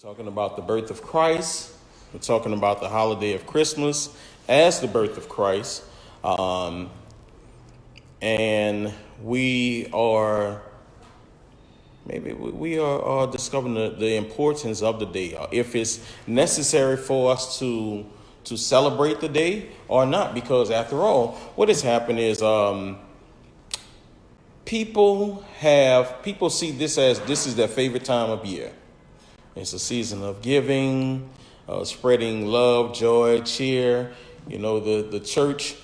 Talking about the birth of Christ. We're talking about the holiday of Christmas as the birth of Christ. And we are discovering the importance of the day, if it's necessary for us to celebrate the day or not, because after all, what has happened is people see this as this is their favorite time of year. It's a season of giving, spreading love, joy, cheer. The church,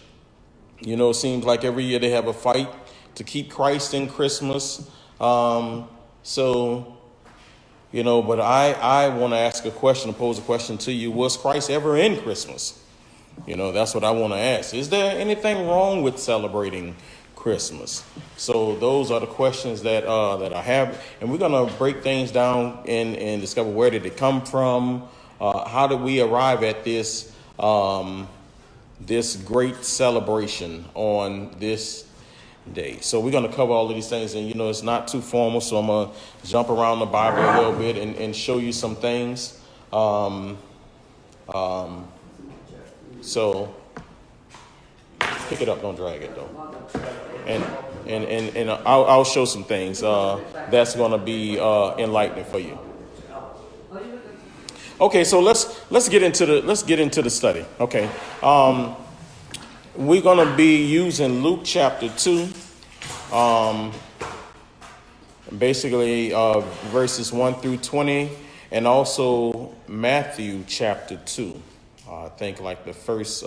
seems like every year they have a fight to keep Christ in Christmas. But I want to pose a question to you. Was Christ ever in Christmas? That's what I want to ask. Is there anything wrong with celebrating Christmas? So those are the questions that I have, and we're going to break things down and discover where did it come from, how did we arrive at this this great celebration on this day. So we're going to cover all of these things, and it's not too formal, so I'm going to jump around the Bible a little bit and show you some things. So pick it up, don't drag it though. And I'll show some things that's going to be enlightening for you. Okay, so let's get into the study. Okay, we're going to be using Luke chapter 2, basically verses 1 through 20, and also Matthew chapter 2. I think like the first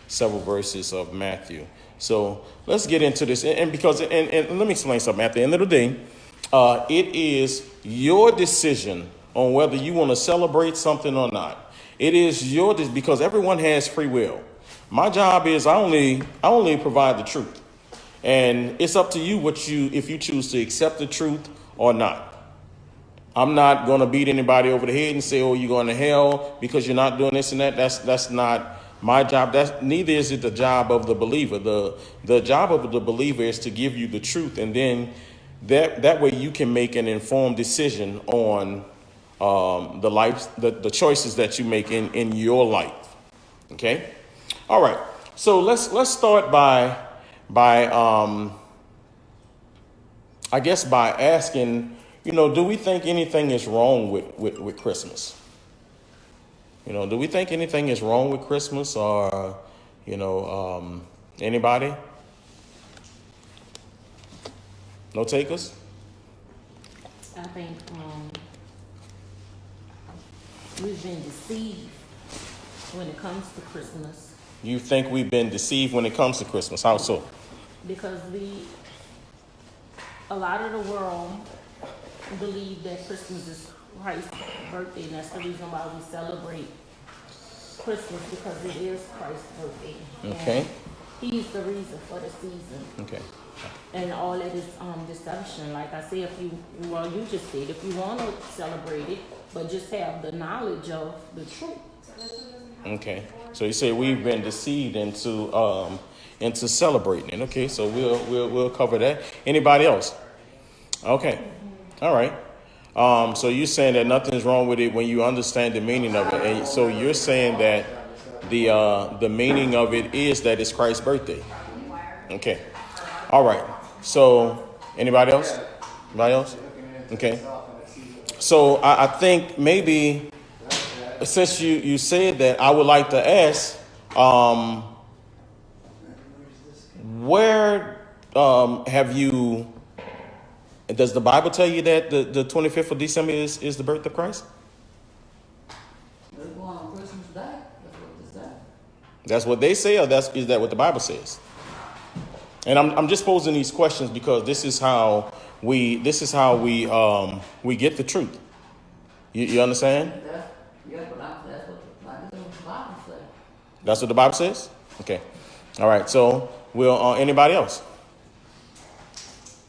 several verses of Matthew. So let's get into this, and let me explain something. At the end of the day, it is your decision on whether you want to celebrate something or not. It is because everyone has free will. My job is I only provide the truth, and it's up to you if you choose to accept the truth or not. I'm not going to beat anybody over the head and say, "Oh, you're going to hell because you're not doing this and that." That's not my job. Neither is it the job of the believer. The job of the believer is to give you the truth, and then that way you can make an informed decision on the choices that you make in your life. Okay, all right. So let's start by asking, do we think anything is wrong with Christmas? Do we think anything is wrong with Christmas, or, anybody? No takers? I think we've been deceived when it comes to Christmas. You think we've been deceived when it comes to Christmas? How so? Because a lot of the world believe that Christmas is Christ's birthday, and that's the reason why we celebrate Christmas, because it is Christ's birthday. Okay. And he's the reason for the season. Okay. And all it is deception. Like I say, you just said, if you want to celebrate it, but just have the knowledge of the truth. Okay. So you say we've been deceived into celebrating it. Okay. So we'll cover that. Anybody else? Okay. All right. So you're saying that nothing's wrong with it when you understand the meaning of it. And so you're saying that the meaning of it is that it's Christ's birthday. Okay. All right. So anybody else? Anybody else? Okay. So I think maybe since you said that, I would like to ask, where have you? Does the Bible tell you that the 25th of December is the birth of Christ? They're going on Christmas Day. That's what they say. That's what they say, or is that what the Bible says? And I'm just posing these questions because this is how we get the truth. You understand? That's what the Bible says. That's what the Bible says? Okay. All right. So anybody else?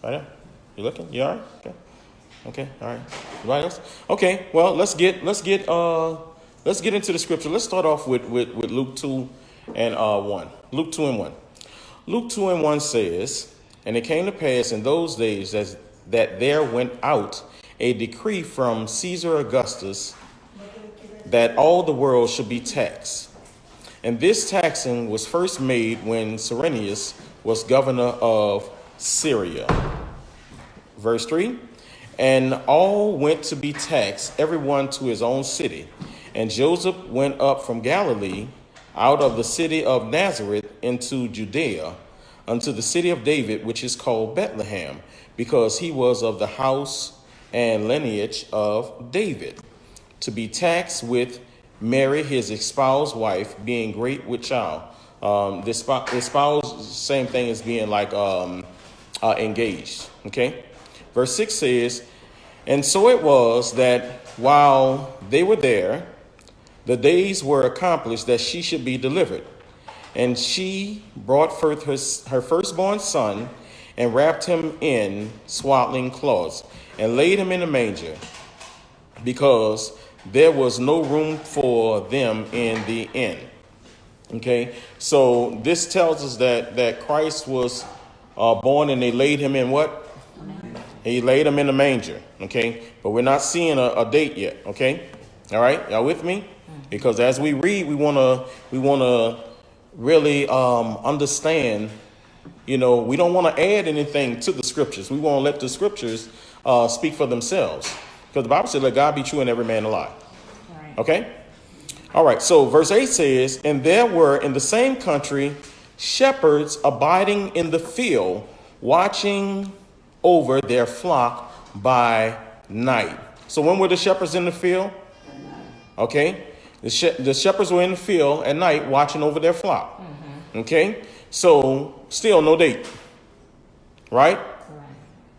Right there? You looking? You all right? Okay. All right. Anybody else? Okay. Well, let's get into the scripture. Let's start off with Luke 2 and 1. Luke 2 and 1. Luke 2 and 1 says, "And it came to pass in those days that there went out a decree from Caesar Augustus that all the world should be taxed. And this taxing was first made when Cyrenius was governor of Syria. Verse 3, and all went to be taxed, everyone to his own city. And Joseph went up from Galilee, out of the city of Nazareth into Judea, unto the city of David, which is called Bethlehem, because he was of the house and lineage of David, to be taxed with Mary, his espoused wife, being great with child. Espoused, same thing as being like engaged. Okay. Verse 6 says, and so it was that while they were there, the days were accomplished that she should be delivered. And she brought forth her firstborn son and wrapped him in swaddling cloths and laid him in a manger, because there was no room for them in the inn. Okay, so this tells us that Christ was born, and they laid him in what? He laid him in a manger. Okay, but we're not seeing a date yet. Okay, all right, y'all with me? Because as we read, we wanna really understand. You know, we don't want to add anything to the scriptures. We want to let the scriptures speak for themselves. Because the Bible said, let God be true and every man a lie. Right. Okay? All right. So verse 8 says, and there were in the same country shepherds abiding in the field, watching over their flock by night. So when were the shepherds in the field? Okay. The shepherds were in the field at night watching over their flock. Mm-hmm. Okay. So still no date. Right?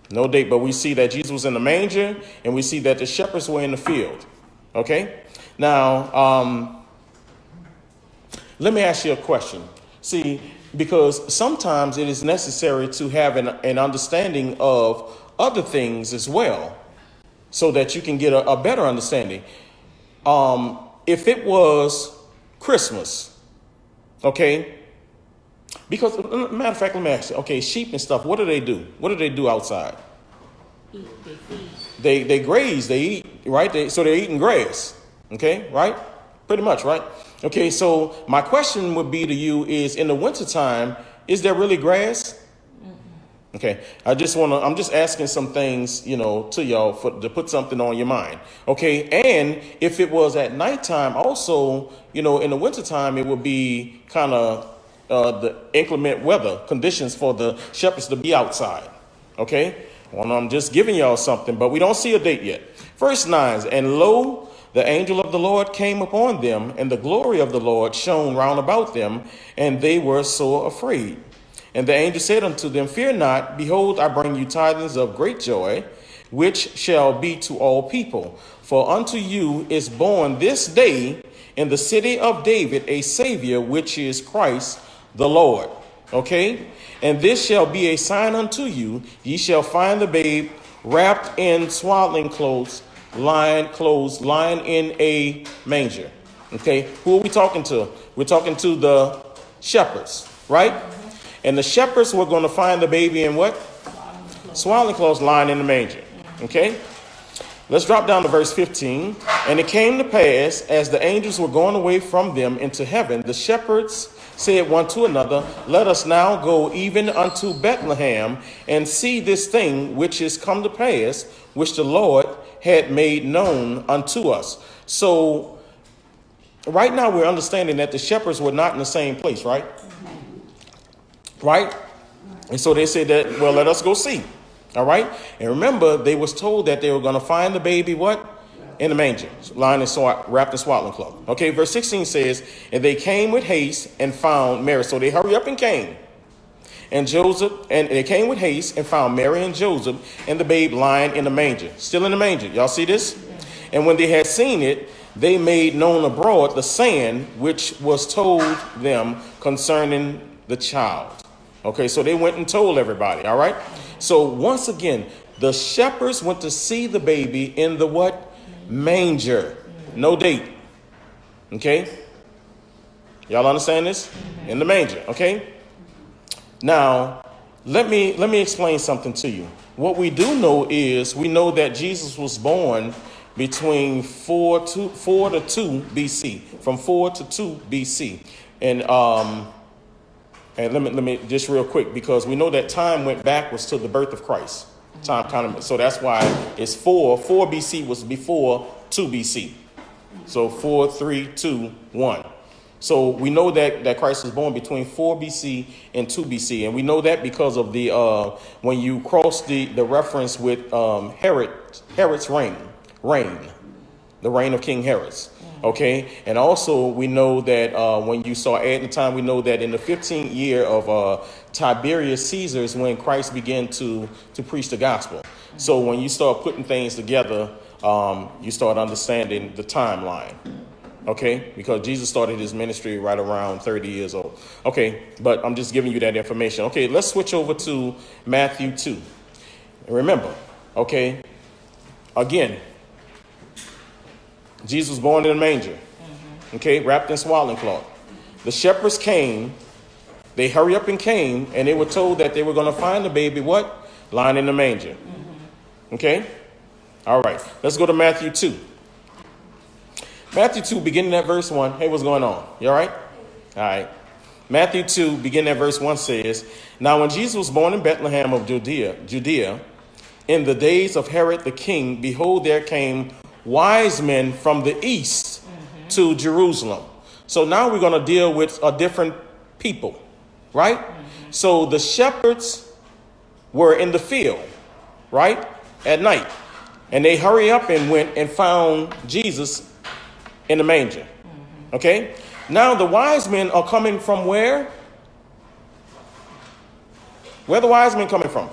No date, but we see that Jesus was in the manger, and we see that the shepherds were in the field. Okay? Now, let me ask you a question. See, because sometimes it is necessary to have an understanding of other things as well, so that you can get a better understanding. If it was Christmas, okay? Because, matter of fact, let me ask you, okay, sheep and stuff, what do they do? What do they do outside? Eat, they feed. They graze, they eat, right? So they're eating grass, okay, right? Pretty much, right? Okay, so my question would be to you is, in the wintertime, is there really grass? Okay, I'm just asking some things, you know, to y'all to put something on your mind. Okay, and if it was at nighttime also, you know, in the wintertime, it would be kind of the inclement weather conditions for the shepherds to be outside. Okay, well, I'm just giving y'all something, but we don't see a date yet. Verse 9, and lo, the angel of the Lord came upon them, and the glory of the Lord shone round about them, and they were so afraid. And the angel said unto them, fear not, behold, I bring you tidings of great joy, which shall be to all people. For unto you is born this day in the city of David a Savior, which is Christ the Lord. Okay? And this shall be a sign unto you. Ye shall find the babe wrapped in swaddling clothes, lying in a manger. Okay? Who are we talking to? We're talking to the shepherds, right? And the shepherds were going to find the baby in what? Swaddling clothes, lying in the manger. Okay? Let's drop down to verse 15. And it came to pass, as the angels were going away from them into heaven, the shepherds said one to another, let us now go even unto Bethlehem, and see this thing which is come to pass, which the Lord had made known unto us. So right now we're understanding that the shepherds were not in the same place, right? Right? And so they said that, well, let us go see. All right? And remember, they was told that they were going to find the baby, what? In the manger, lying and wrapped in swaddling cloth. Okay, verse 16 says, and they came with haste and found Mary. So they hurry up and came. And they came with haste and found Mary and Joseph and the babe lying in the manger. Still in the manger. Y'all see this? And when they had seen it, they made known abroad the saying which was told them concerning the child. Okay, so they went and told everybody, all right? So once again, the shepherds went to see the baby in the what? Manger. No date. Okay? Y'all understand this? In the manger, okay? Now, Let me explain something to you. What we do know is we know that Jesus was born between 4 to 2 BC, from 4 to 2 BC. And let me just real quick, because we know that time went backwards to the birth of Christ. Time kind of, so that's why it's 4 BC was before 2 BC. So 4, 3, 2, 1. So we know that Christ was born between 4 BC and 2 BC. And we know that because of the when you cross the reference with Herod's reign, the reign of King Herod. Okay. And also we know that when you saw at the time, we know that in the 15th year of Tiberius Caesar is when Christ began to preach the gospel. So when you start putting things together, you start understanding the timeline. Okay, because Jesus started his ministry right around 30 years old. Okay, but I'm just giving you that information. Okay, let's switch over to Matthew 2. And remember, okay, again, Jesus was born in a manger, okay, wrapped in swaddling cloth. The shepherds came, they hurry up and came, and they were told that they were going to find the baby, what? Lying in the manger. Okay, all right, let's go to Matthew 2. Matthew 2, beginning at verse 1. Hey, what's going on? You all right? All right. Matthew 2, beginning at verse 1 says, Now when Jesus was born in Bethlehem of Judaea, in the days of Herod the king, behold, there came wise men from the east to Jerusalem. So now we're going to deal with a different people, right? So the shepherds were in the field, right, at night. And they hurry up and went and found Jesus in the manger. Okay. Now the wise men are coming from where? Where the wise men coming from?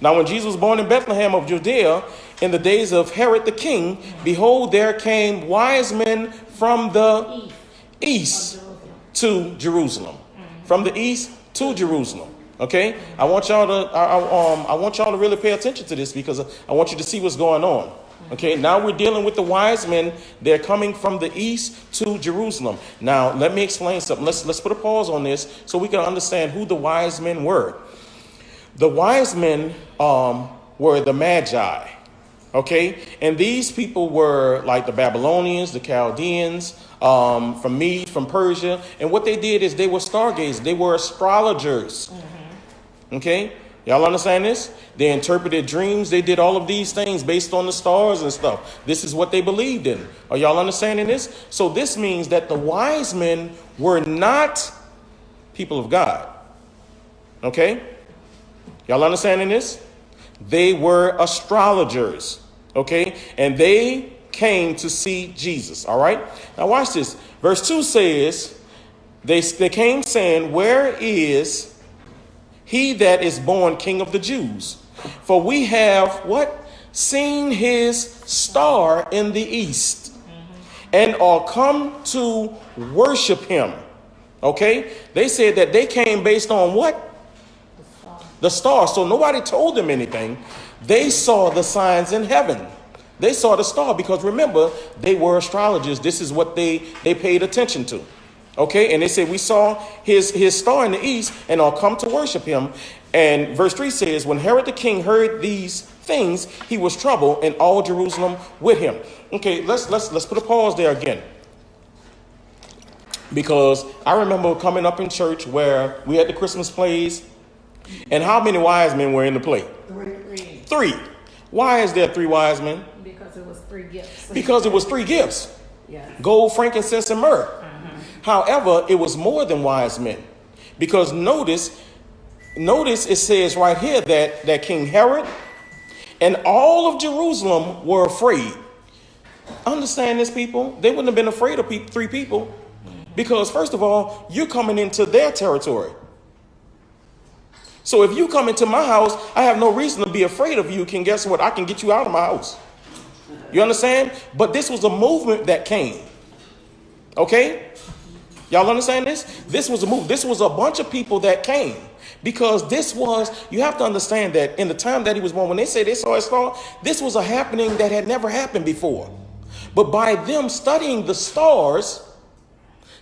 Now when Jesus was born in Bethlehem of Judaea, in the days of Herod the king, behold, there came wise men from the east to Jerusalem. From the east to Jerusalem. Okay. I want y'all to really pay attention to this, because I want you to see what's going on. Okay, now we're dealing with the wise men. They're coming from the east to Jerusalem. Now, let me explain something. Let's put a pause on this so we can understand who the wise men were. The wise men were the magi. Okay, and these people were like the Babylonians, the Chaldeans, from Mede, from Persia. And what they did is they were stargazers. They were astrologers. Okay. Y'all understand this? They interpreted dreams. They did all of these things based on the stars and stuff. This is what they believed in. Are y'all understanding this? So this means that the wise men were not people of God. Okay? Y'all understanding this? They were astrologers. Okay? And they came to see Jesus. All right? Now watch this. Verse 2 says, they came saying, Where is he that is born King of the Jews? For we have what? Seen his star in the east, and are come to worship him. Okay? They said that they came based on what? The star. So nobody told them anything. They saw the signs in heaven. They saw the star, because remember, they were astrologers. This is what they paid attention to. Okay, and they said, we saw his star in the east, and are come to worship him. And verse 3 says, when Herod the king heard these things, he was troubled, and all Jerusalem with him. Okay, let's put a pause there again. Because I remember coming up in church where we had the Christmas plays, and how many wise men were in the play? Three. Why is there 3 wise men? Because it was 3 gifts. Because it was 3 gifts. Yeah. Gold, frankincense, and myrrh. However, it was more than wise men, because notice it says right here that King Herod and all of Jerusalem were afraid. Understand this, people? They wouldn't have been afraid of 3 people, because first of all, you're coming into their territory. So if you come into my house, I have no reason to be afraid of you. Can guess what? I can get you out of my house. You understand? But this was a movement that came. Okay? Y'all understand this? This was a move. This was a bunch of people that came, because you have to understand that in the time that he was born, when they say they saw his star, this was a happening that had never happened before. But by them studying the stars,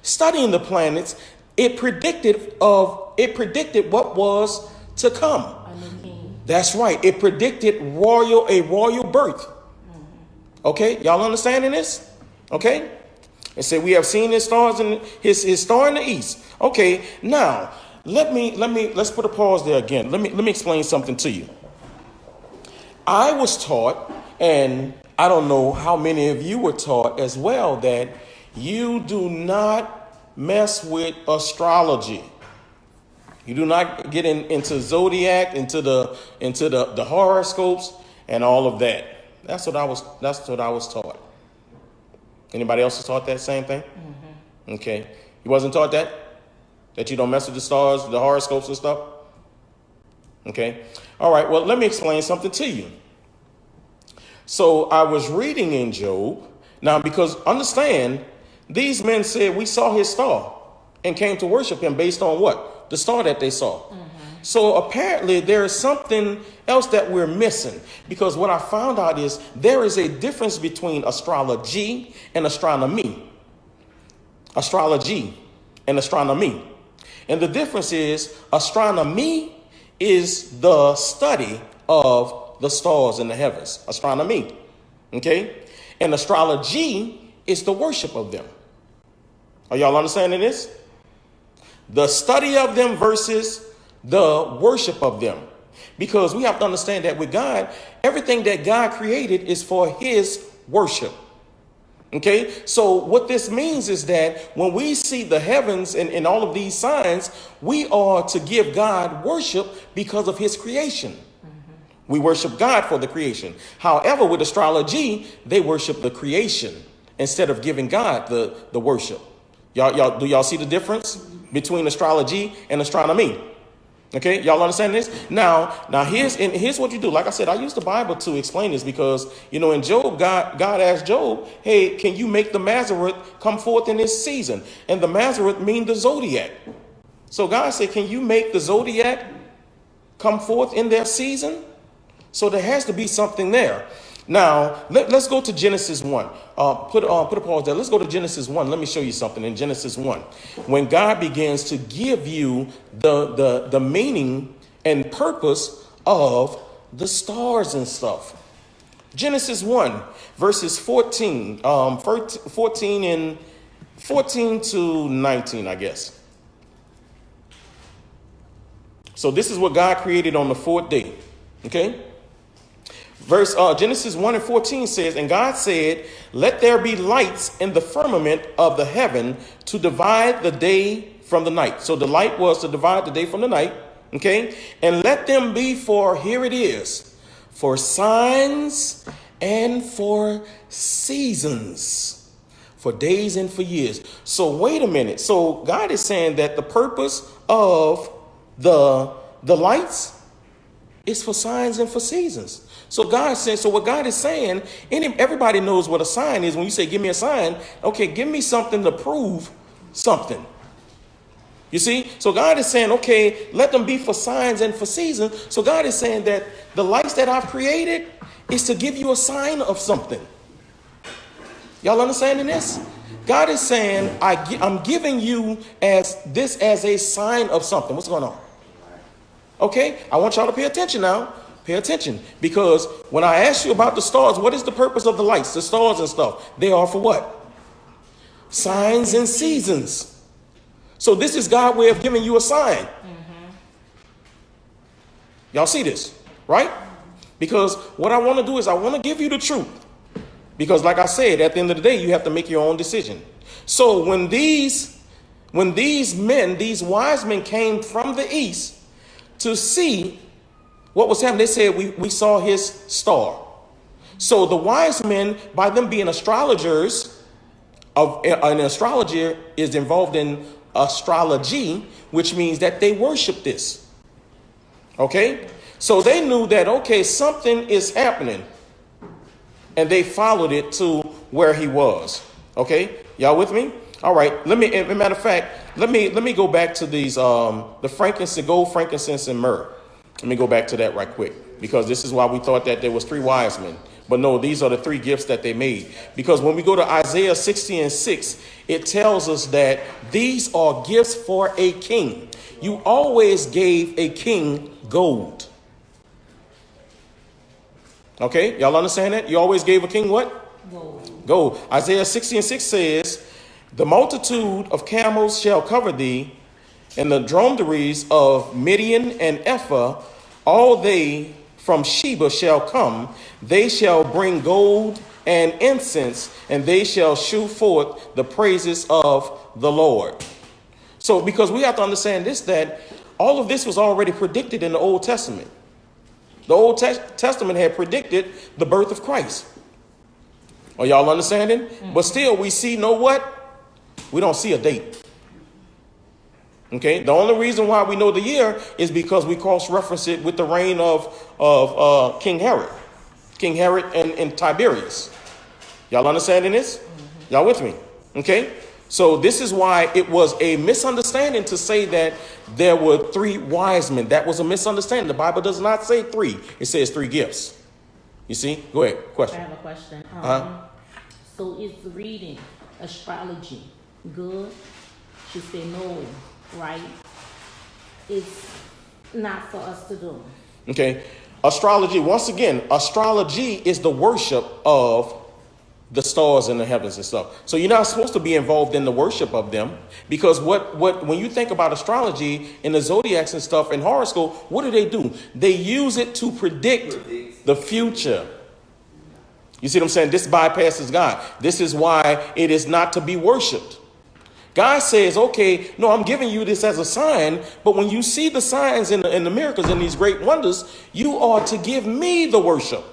studying the planets, it predicted what was to come. A new king. That's right. It predicted a royal birth. Okay, y'all understanding this? Okay, it said we have seen his stars in his star in the east. Okay, now let's put a pause there again. Let me explain something to you. I was taught, and I don't know how many of you were taught as well, that you do not mess with astrology. You do not get into zodiac, into the horoscopes and all of that. That's what I was taught. Anybody else was taught that same thing? Mm-hmm. Okay. You wasn't taught that? That you don't mess with the stars, the horoscopes and stuff? Okay. All right. Well, let me explain something to you. So I was reading in Job. Now, because understand, these men said we saw his star and came to worship him based on what? The star that they saw. Mm-hmm. So apparently there is something else that we're missing, because what I found out is there is a difference between astrology and astronomy. Astrology and astronomy. And the difference is astronomy is the study of the stars in the heavens. Astronomy. Okay? And astrology is the worship of them. Are y'all understanding this? The study of them versus the worship of them. Because we have to understand that with God, everything that God created is for his worship. Okay, so what this means is that when we see the heavens and all of these signs, we are to give God worship because of his creation. Mm-hmm. We worship God for the creation. However, with astrology, they worship the creation instead of giving God the worship. Do y'all see the difference between astrology and astronomy? Okay, y'all understand this? Now here's what you do. Like I said, I use the Bible to explain this because, in Job, God asked Job, hey, can you make the Mazareth come forth in this season? And the Mazareth mean the zodiac. So God said, can you make the zodiac come forth in their season? So there has to be something there. Now, let's go to Genesis 1. Put a pause there. Let's go to Genesis 1. Let me show you something in Genesis 1. When God begins to give you the meaning and purpose of the stars and stuff. Genesis 1, verses 14 to 19, I guess. So this is what God created on the fourth day. Okay? Genesis 1 and 14 says, and God said, let there be lights in the firmament of the heaven to divide the day from the night. So the light was to divide the day from the night. Okay. And let them be here it is, for signs and for seasons, for days and for years. So wait a minute. So God is saying that the purpose of the lights is for signs and for seasons. So what God is saying, everybody knows what a sign is. When you say, give me a sign, okay, give me something to prove something. You see? So God is saying, okay, let them be for signs and for seasons. So God is saying that the lights that I've created is to give you a sign of something. Y'all understanding this? God is saying, I'm giving you as a sign of something. What's going on? Okay, I want y'all to pay attention now. Pay attention, because when I ask you about the stars, what is the purpose of the lights, the stars and stuff? They are for what? Signs and seasons. So this is God's way of giving you a sign. Mm-hmm. Y'all see this, right? Because what I want to do is I want to give you the truth. Because like I said, at the end of the day, you have to make your own decision. So when these men, these wise men came from the east to see what was happening, they said, we saw his star. So the wise men, by them being astrologers, an astrologer is involved in astrology, which means that they worship this. Okay? So they knew that, okay, something is happening. And they followed it to where he was. Okay? Y'all with me? All right. As a matter of fact, let me go back to these, the frankincense, gold, frankincense, and myrrh. Let me go back to that right quick, because this is why we thought that there was three wise men. But no, these are the three gifts that they made. Because when we go to Isaiah 60:6, it tells us that these are gifts for a king. You always gave a king gold. Okay, y'all understand that? You always gave a king what? Gold. Isaiah 60:6 says, the multitude of camels shall cover thee, and the dromedaries of Midian and Ephah, all they from Sheba shall come. They shall bring gold and incense, and they shall shew forth the praises of the Lord. So, because we have to understand this, that all of this was already predicted in the Old Testament. The Old Testament had predicted the birth of Christ. Are y'all understanding? Mm-hmm. But still, we see, know what? We don't see a date. Okay, the only reason why we know the year is because we cross-reference it with the reign of King Herod and Tiberius. Y'all understanding this? Mm-hmm. Y'all with me? Okay, so this is why it was a misunderstanding to say that there were three wise men. That was a misunderstanding. The Bible does not say three. It says three gifts. You see? Go ahead. Question. I have a question. So is reading astrology good? She said no. Right? It's not for us to do. Okay. Astrology, once again, astrology is the worship of the stars in the heavens and stuff. So you're not supposed to be involved in the worship of them, because what when you think about astrology and the zodiacs and stuff and horoscope, what do? They use it to predict the future. You see what I'm saying? This bypasses God. This is why it is not to be worshiped. God says, okay, no, I'm giving you this as a sign, but when you see the signs and the miracles and these great wonders, you are to give me the worship,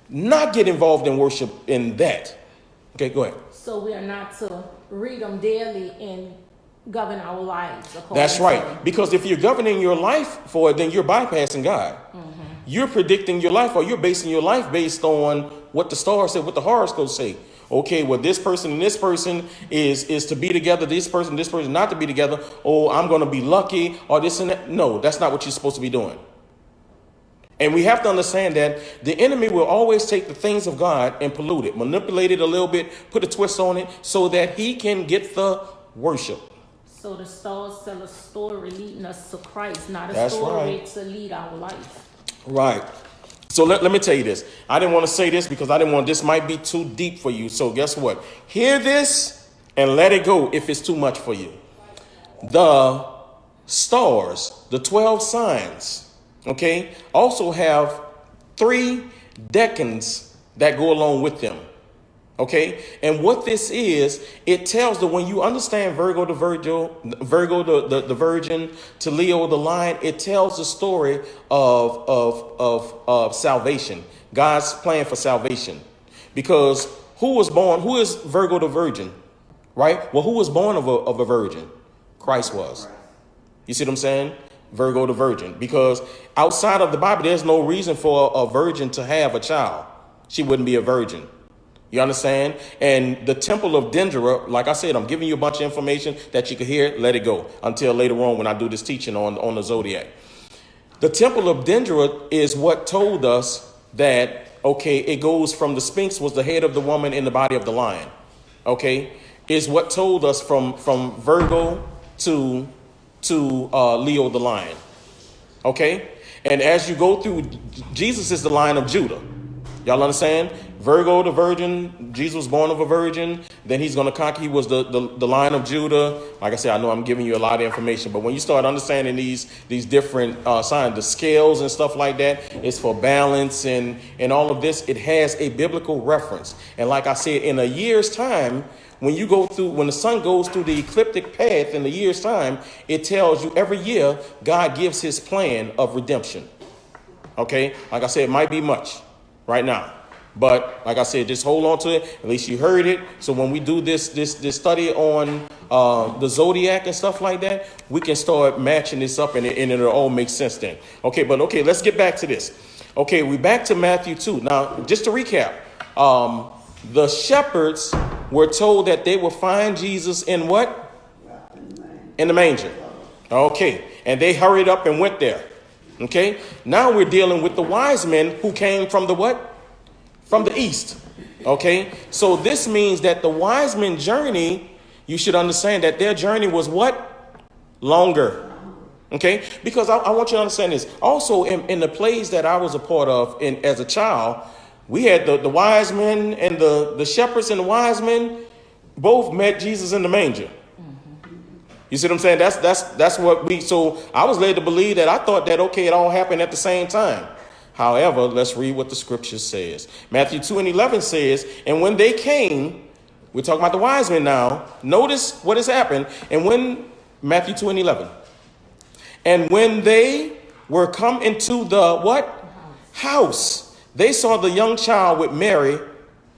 not get involved in worship in that. Okay, go ahead. So we are not to read them daily and govern our lives. That's right. Because if you're governing your life for it, then you're bypassing God. Mm-hmm. You're predicting your life, or you're basing your life based on what the stars say, what the horoscopes say. Okay, well, this person and this person is to be together. This person not to be together. Oh, I'm going to be lucky, or this and that. No, that's not what you're supposed to be doing. And we have to understand that the enemy will always take the things of God and pollute it, manipulate it a little bit, put a twist on it so that he can get the worship. So the stars tell a story leading us to Christ, not a That's story right. to lead our life. Right. So let me tell you this. I didn't want to say this because I didn't want, this might be too deep for you. So guess what? Hear this and let it go if it's too much for you. The stars, the 12 signs, okay, also have 3 decans that go along with them. Okay, and what this is, it tells that when you understand Virgo the virgin, to Leo the lion, it tells the story of salvation, God's plan for salvation. Because who is Virgo the virgin, right? Well, who was born of a virgin? Christ was. You see what I'm saying? Virgo the virgin. Because outside of the Bible, there's no reason for a virgin to have a child. She wouldn't be a virgin. You understand? And the temple of Dendera, like I said, I'm giving you a bunch of information that you can hear. Let it go until later on when I do this teaching on the zodiac. The temple of Dendera is what told us that, okay, it goes from the Sphinx was the head of the woman in the body of the lion. Okay, is what told us from Virgo to Leo the lion. Okay, and as you go through, Jesus is the Lion of Judah. Y'all understand? Virgo the virgin, Jesus was born of a virgin. Then he's going to conquer. He was the Lion of Judah. Like I said, I know I'm giving you a lot of information, but when you start understanding these different signs, the scales and stuff like that, it's for balance and all of this. It has a biblical reference. And like I said, in a year's time, when the sun goes through the ecliptic path in a year's time, it tells you every year God gives his plan of redemption. Okay, like I said, it might be much right now. But like I said, just hold on to it. At least you heard it. So when we do this study on the zodiac and stuff like that, we can start matching this up and it'll all make sense then. Okay, let's get back to this. Okay, we're back to Matthew 2. Now, just to recap, the shepherds were told that they will find Jesus in what? In the manger. Okay, and they hurried up and went there. Okay, now we're dealing with the wise men who came from the what? From the east. Okay. So this means that the wise men journey, you should understand that their journey was what? Longer. Okay. Because I want you to understand this. Also in the plays that I was a part of as a child, we had the wise men and the shepherds and the wise men both met Jesus in the manger. You see what I'm saying? That's what so I was led to believe that. I thought that, okay, it all happened at the same time. However, let's read what the scripture says. Matthew 2:11 says, and when they came, we're talking about the wise men now. Notice what has happened. And when, Matthew 2:11, and when they were come into the what? House, they saw the young child with Mary,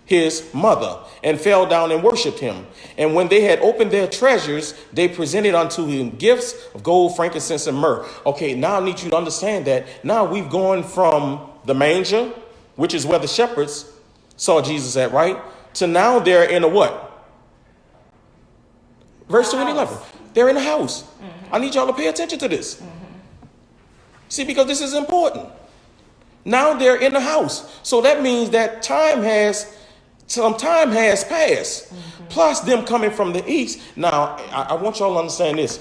his mother, and fell down and worshipped him. And when they had opened their treasures, they presented unto him gifts of gold, frankincense, and myrrh. Okay, now I need you to understand that now we've gone from the manger, which is where the shepherds saw Jesus at, right? To now they're in a what? Verse 2 and 11. They're in a house. I need y'all to pay attention to this. See, because this is important. Now they're in the house. So that means that some time has passed. Plus them coming from the east. Now, I want y'all to understand this.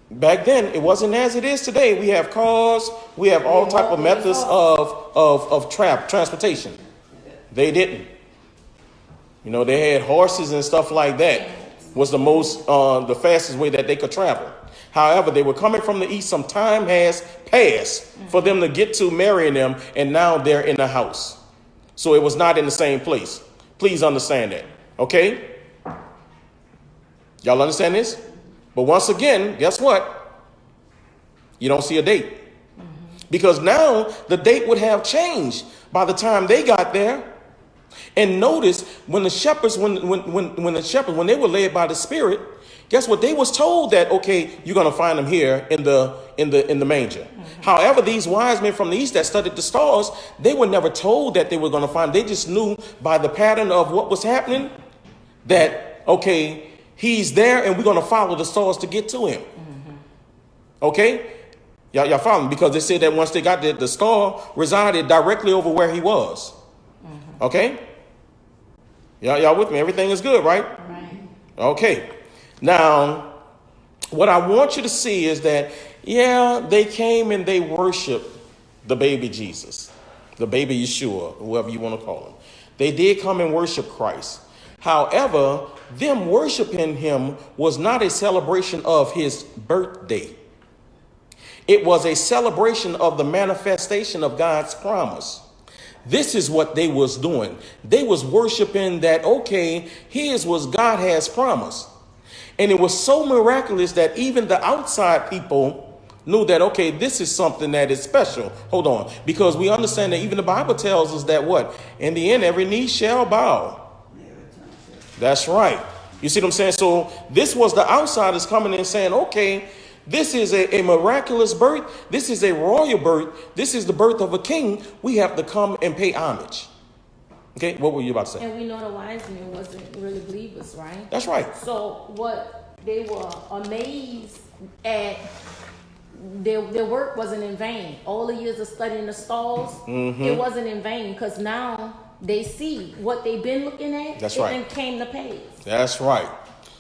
Back then, it wasn't as it is today. We have cars. We have all type of methods of transportation. They didn't. You know, they had horses and stuff like that. Was the fastest way that they could travel. However, they were coming from the east. Some time has passed for them to get to marrying them, and now they're in the house. So it was not in the same place. Please understand that. Okay? Y'all understand this? But once again, guess what? You don't see a date. Because now the date would have changed by the time they got there. And notice when the shepherds, when they were led by the Spirit, guess what? They was told that, okay, you're going to find them here in the manger. However, these wise men from the east that studied the stars, they were never told that they were going to find. They just knew by the pattern of what was happening that, okay, he's there and we're going to follow the stars to get to him. Okay? Y'all follow me? Because they said that once they got there, the star resided directly over where he was. Okay? Y'all with me? Everything is good, right? Right. Okay. Now, what I want you to see is that, yeah, they came and they worshiped the baby Jesus, the baby Yeshua, whoever you want to call him. They did come and worship Christ. However, them worshiping him was not a celebration of his birthday. It was a celebration of the manifestation of God's promise. This is what they was doing. They was worshiping that, okay, here's what God has promised. And it was so miraculous that even the outside people knew that, okay, this is something that is special. Hold on. Because we understand that even the Bible tells us that what? In the end, every knee shall bow. That's right. You see what I'm saying? So this was the outsiders coming in saying, okay, this is a miraculous birth. This is a royal birth. This is the birth of a king. We have to come and pay homage. Okay, what were you about to say? And we know the wise men wasn't really believers, right? That's right. So what they were amazed at, their work wasn't in vain. All the years of studying the stars, it wasn't in vain, because now they see what they've been looking at. That's right. It came to pass. That's right.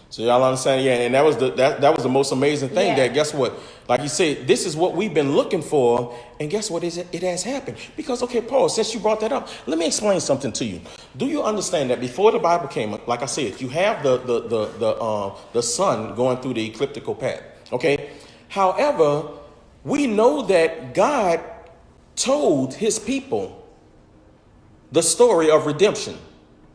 So y'all understand? Yeah, and that was the most amazing thing. Yeah. That guess what? Like you said, this is what we've been looking for, and guess what? It has happened. Because okay, Paul, since you brought that up, let me explain something to you. Do you understand that before the Bible came, like I said, you have the sun going through the ecliptical path. Okay. However, we know that God told His people the story of redemption.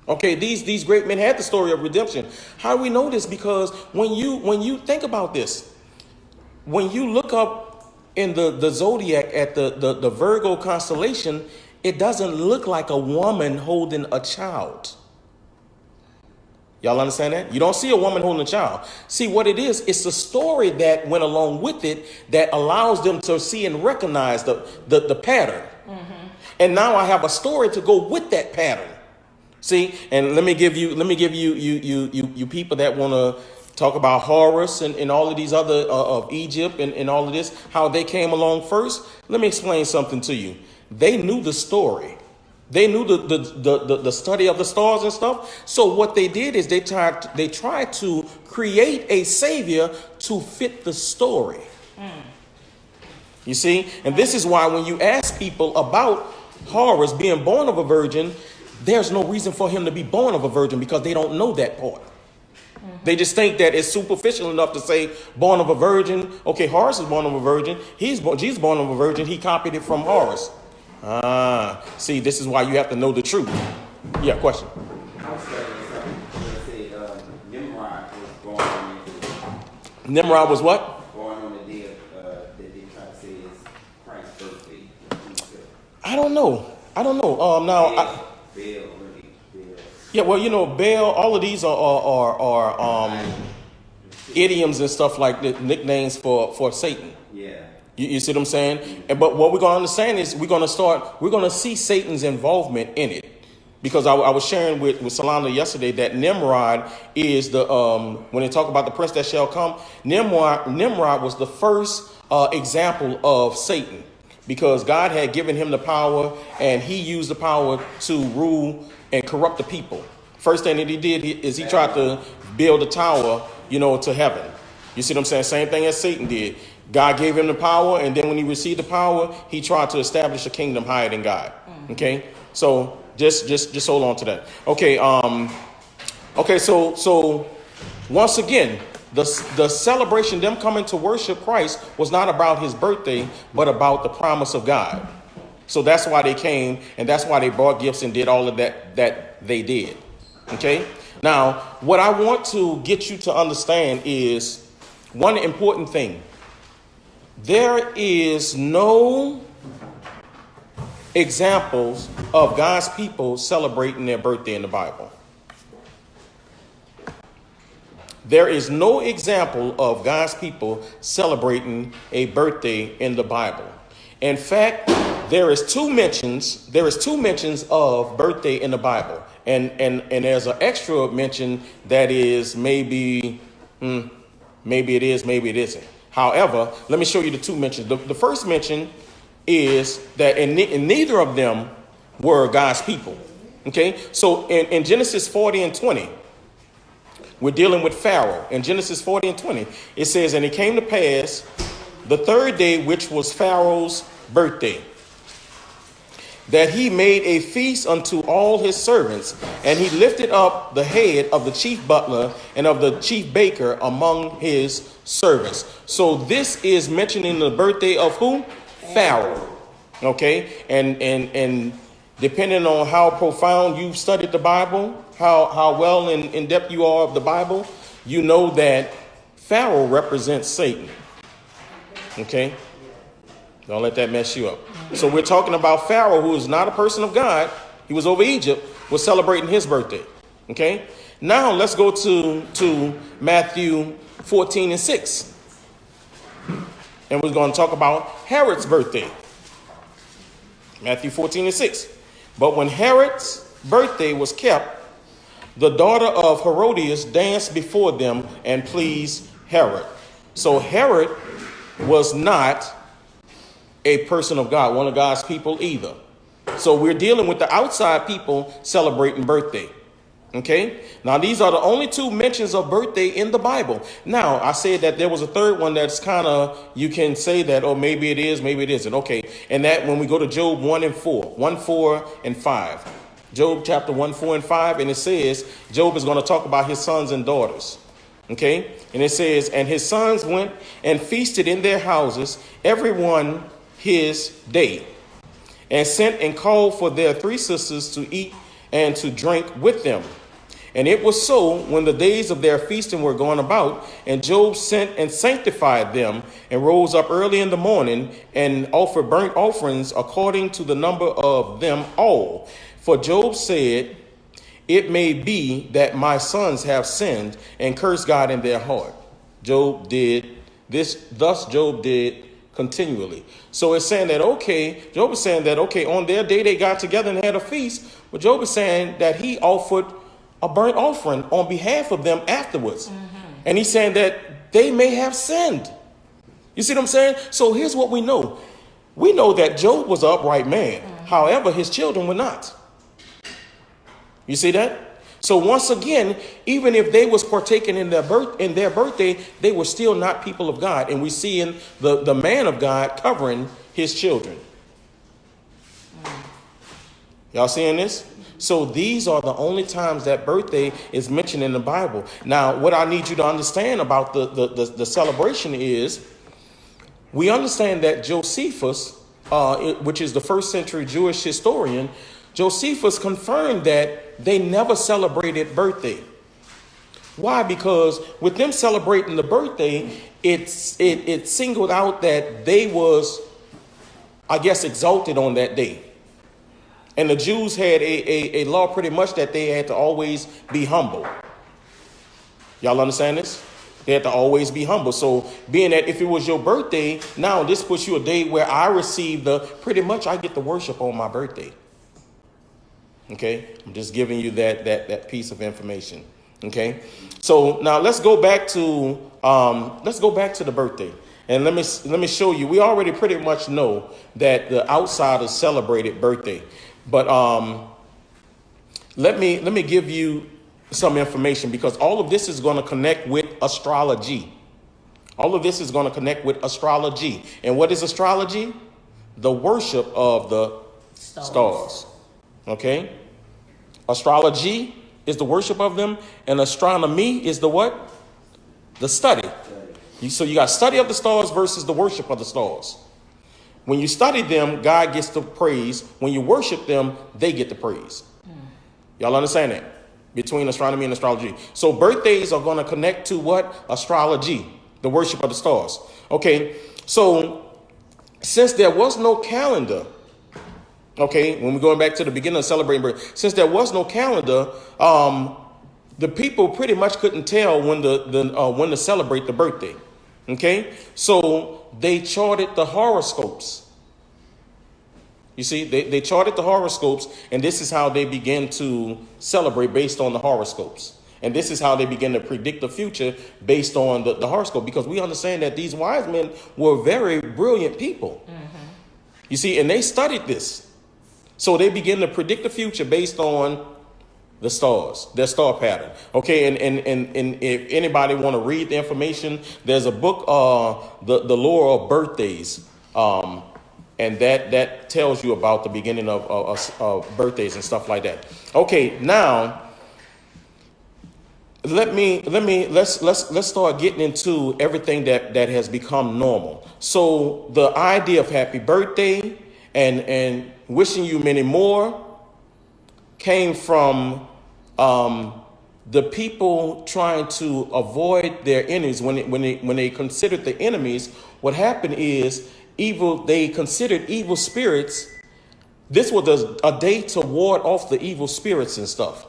Okay, these great men had the story of redemption. How do we know this? Because when you think about this, when you look up in the zodiac at the Virgo constellation, it doesn't look like a woman holding a child. Y'all understand that? You don't see a woman holding a child. See what it is? It's the story that went along with it that allows them to see and recognize the pattern. And now I have a story to go with that pattern. See, and let me give you people that want to talk about Horus and all of these other of Egypt and all of this, how they came along first. Let me explain something to you. They knew the story. They knew the study of the stars and stuff. So what they did is they tried to create a savior to fit the story. You see? And this is why when you ask people about Horus being born of a virgin, there's no reason for him to be born of a virgin because they don't know that part. They just think that it's superficial enough to say born of a virgin. Okay, Horus is born of a virgin. Jesus born of a virgin. He copied it from Horus. See, this is why you have to know the truth. Yeah, question. I was studying something that said Nimrod was born on the day. Nimrod was what? Born on the day that they try to say is Christ's birthday. I don't know. Now, Baal. yeah, well, you know, Baal. All of these are idioms and stuff like that, nicknames for Satan. Yeah. You see what I'm saying? But what we're going to understand is we're going to see Satan's involvement in it. Because I was sharing with Solana yesterday that Nimrod is when they talk about the prince that shall come, Nimrod was the first example of Satan. Because God had given him the power and he used the power to rule and corrupt the people. First thing that he did is he tried to build a tower, to heaven. You see what I'm saying? Same thing as Satan did. God gave him the power, and then when he received the power, he tried to establish a kingdom higher than God. Okay, so just hold on to that. Okay, so once again, the celebration, them coming to worship Christ, was not about his birthday, but about the promise of God. So that's why they came, and that's why they brought gifts and did all of that they did. Okay, now what I want to get you to understand is one important thing. There is no examples of God's people celebrating their birthday in the Bible. There is no example of God's people celebrating a birthday in the Bible. In fact, there is two mentions of birthday in the Bible. And there's an extra mention that is maybe it is, maybe it isn't. However, let me show you the two mentions. The first mention is that and neither of them were God's people. Okay, so in Genesis 40 and 20, we're dealing with Pharaoh. In Genesis 40 and 20, it says, and it came to pass the third day, which was Pharaoh's birthday, that he made a feast unto all his servants, and he lifted up the head of the chief butler and of the chief baker among his servants. So this is mentioning the birthday of who? Pharaoh. Okay, and depending on how profound you've studied the Bible, how well in depth you are of the Bible, you know that Pharaoh represents Satan. Okay, don't let that mess you up. So we're talking about Pharaoh, who is not a person of God. He was over Egypt, was celebrating his birthday. Okay, now let's go to Matthew 14 and 6. And we're going to talk about Herod's birthday. Matthew 14 and 6. But when Herod's birthday was kept, the daughter of Herodias danced before them and pleased Herod. So Herod was not a person of God, one of God's people either. So we're dealing with the outside people celebrating birthday. Okay, now these are the only two mentions of birthday in the Bible. Now, I said that there was a third one that's kind of, you can say that, oh, maybe it is, maybe it isn't. Okay, and that when we go to Job 1 4 and 5. Job chapter 1, 4 and 5, and it says, Job is going to talk about his sons and daughters. Okay, and it says, and his sons went and feasted in their houses, every one his day, and sent and called for their three sisters to eat and to drink with them. And it was so when the days of their feasting were gone about, and Job sent and sanctified them, and rose up early in the morning, and offered burnt offerings according to the number of them all. For Job said, it may be that my sons have sinned and cursed God in their heart. Job did this, thus Job did continually. So it's saying that, Job is saying that, on their day they got together and had a feast, but Job is saying that he offered a burnt offering on behalf of them afterwards. And he's saying that they may have sinned. You see what I'm saying? So here's what we know. We know that Job was an upright man. However, his children were not. You see that? So once again, even if they was partaking in their birthday, they were still not people of God. And we see in the man of God covering his children. Y'all seeing this? So these are the only times that birthday is mentioned in the Bible. Now, what I need you to understand about the celebration is, we understand that Josephus, which is the first century Jewish historian, Josephus confirmed that they never celebrated birthday. Why? Because with them celebrating the birthday, it singled out that they was, I guess, exalted on that day. And the Jews had a law pretty much that they had to always be humble. Y'all understand this? They had to always be humble. So being that if it was your birthday, now this puts you a day where I receive pretty much I get to worship on my birthday. Okay, I'm just giving you that piece of information. Okay, so now let's go back to the birthday, and let me show you. We already pretty much know that the outsiders celebrated birthday, but let me give you some information, because all of this is going to connect with astrology. All of this is going to connect with astrology. And what is astrology? The worship of the stars. Okay? Astrology is the worship of them, and astronomy is the what? The study. So you got study of the stars versus the worship of the stars. When you study them, God gets the praise. When you worship them, they get the praise. Y'all understand that? Between astronomy and astrology. So birthdays are going to connect to what? Astrology, the worship of the stars. Okay, so since there was no calendar, okay, when we're going back to the beginning of celebrating birth, since there was no calendar, the people pretty much couldn't tell when to celebrate the birthday. Okay, so they charted the horoscopes. You see, they charted the horoscopes, and this is how they began to celebrate based on the horoscopes. And this is how they begin to predict the future based on the horoscope, because we understand that these wise men were very brilliant people. Mm-hmm. You see, and they studied this. So they begin to predict the future based on the stars, their star pattern. Okay, and if anybody want to read the information, there's a book, the Lore of Birthdays. And that tells you about the beginning of birthdays and stuff like that. Okay, now let's start getting into everything that has become normal. So the idea of happy birthday and wishing you many more came from the people trying to avoid their enemies. When they considered the enemies, what happened is they considered evil spirits. This was a day to ward off the evil spirits and stuff.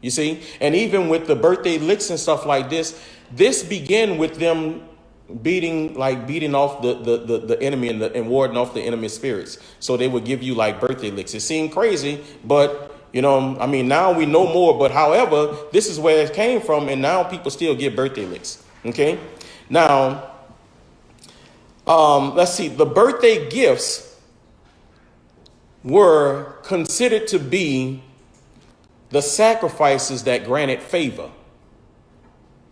You see, and even with the birthday licks and stuff like this began with them beating off the enemy and warding off the enemy spirits. So they would give you like birthday licks. It seemed crazy, but I mean, now we know more. But however, this is where it came from, and now people still get birthday licks. Okay, now. Let's see, the birthday gifts were considered to be the sacrifices that granted favor.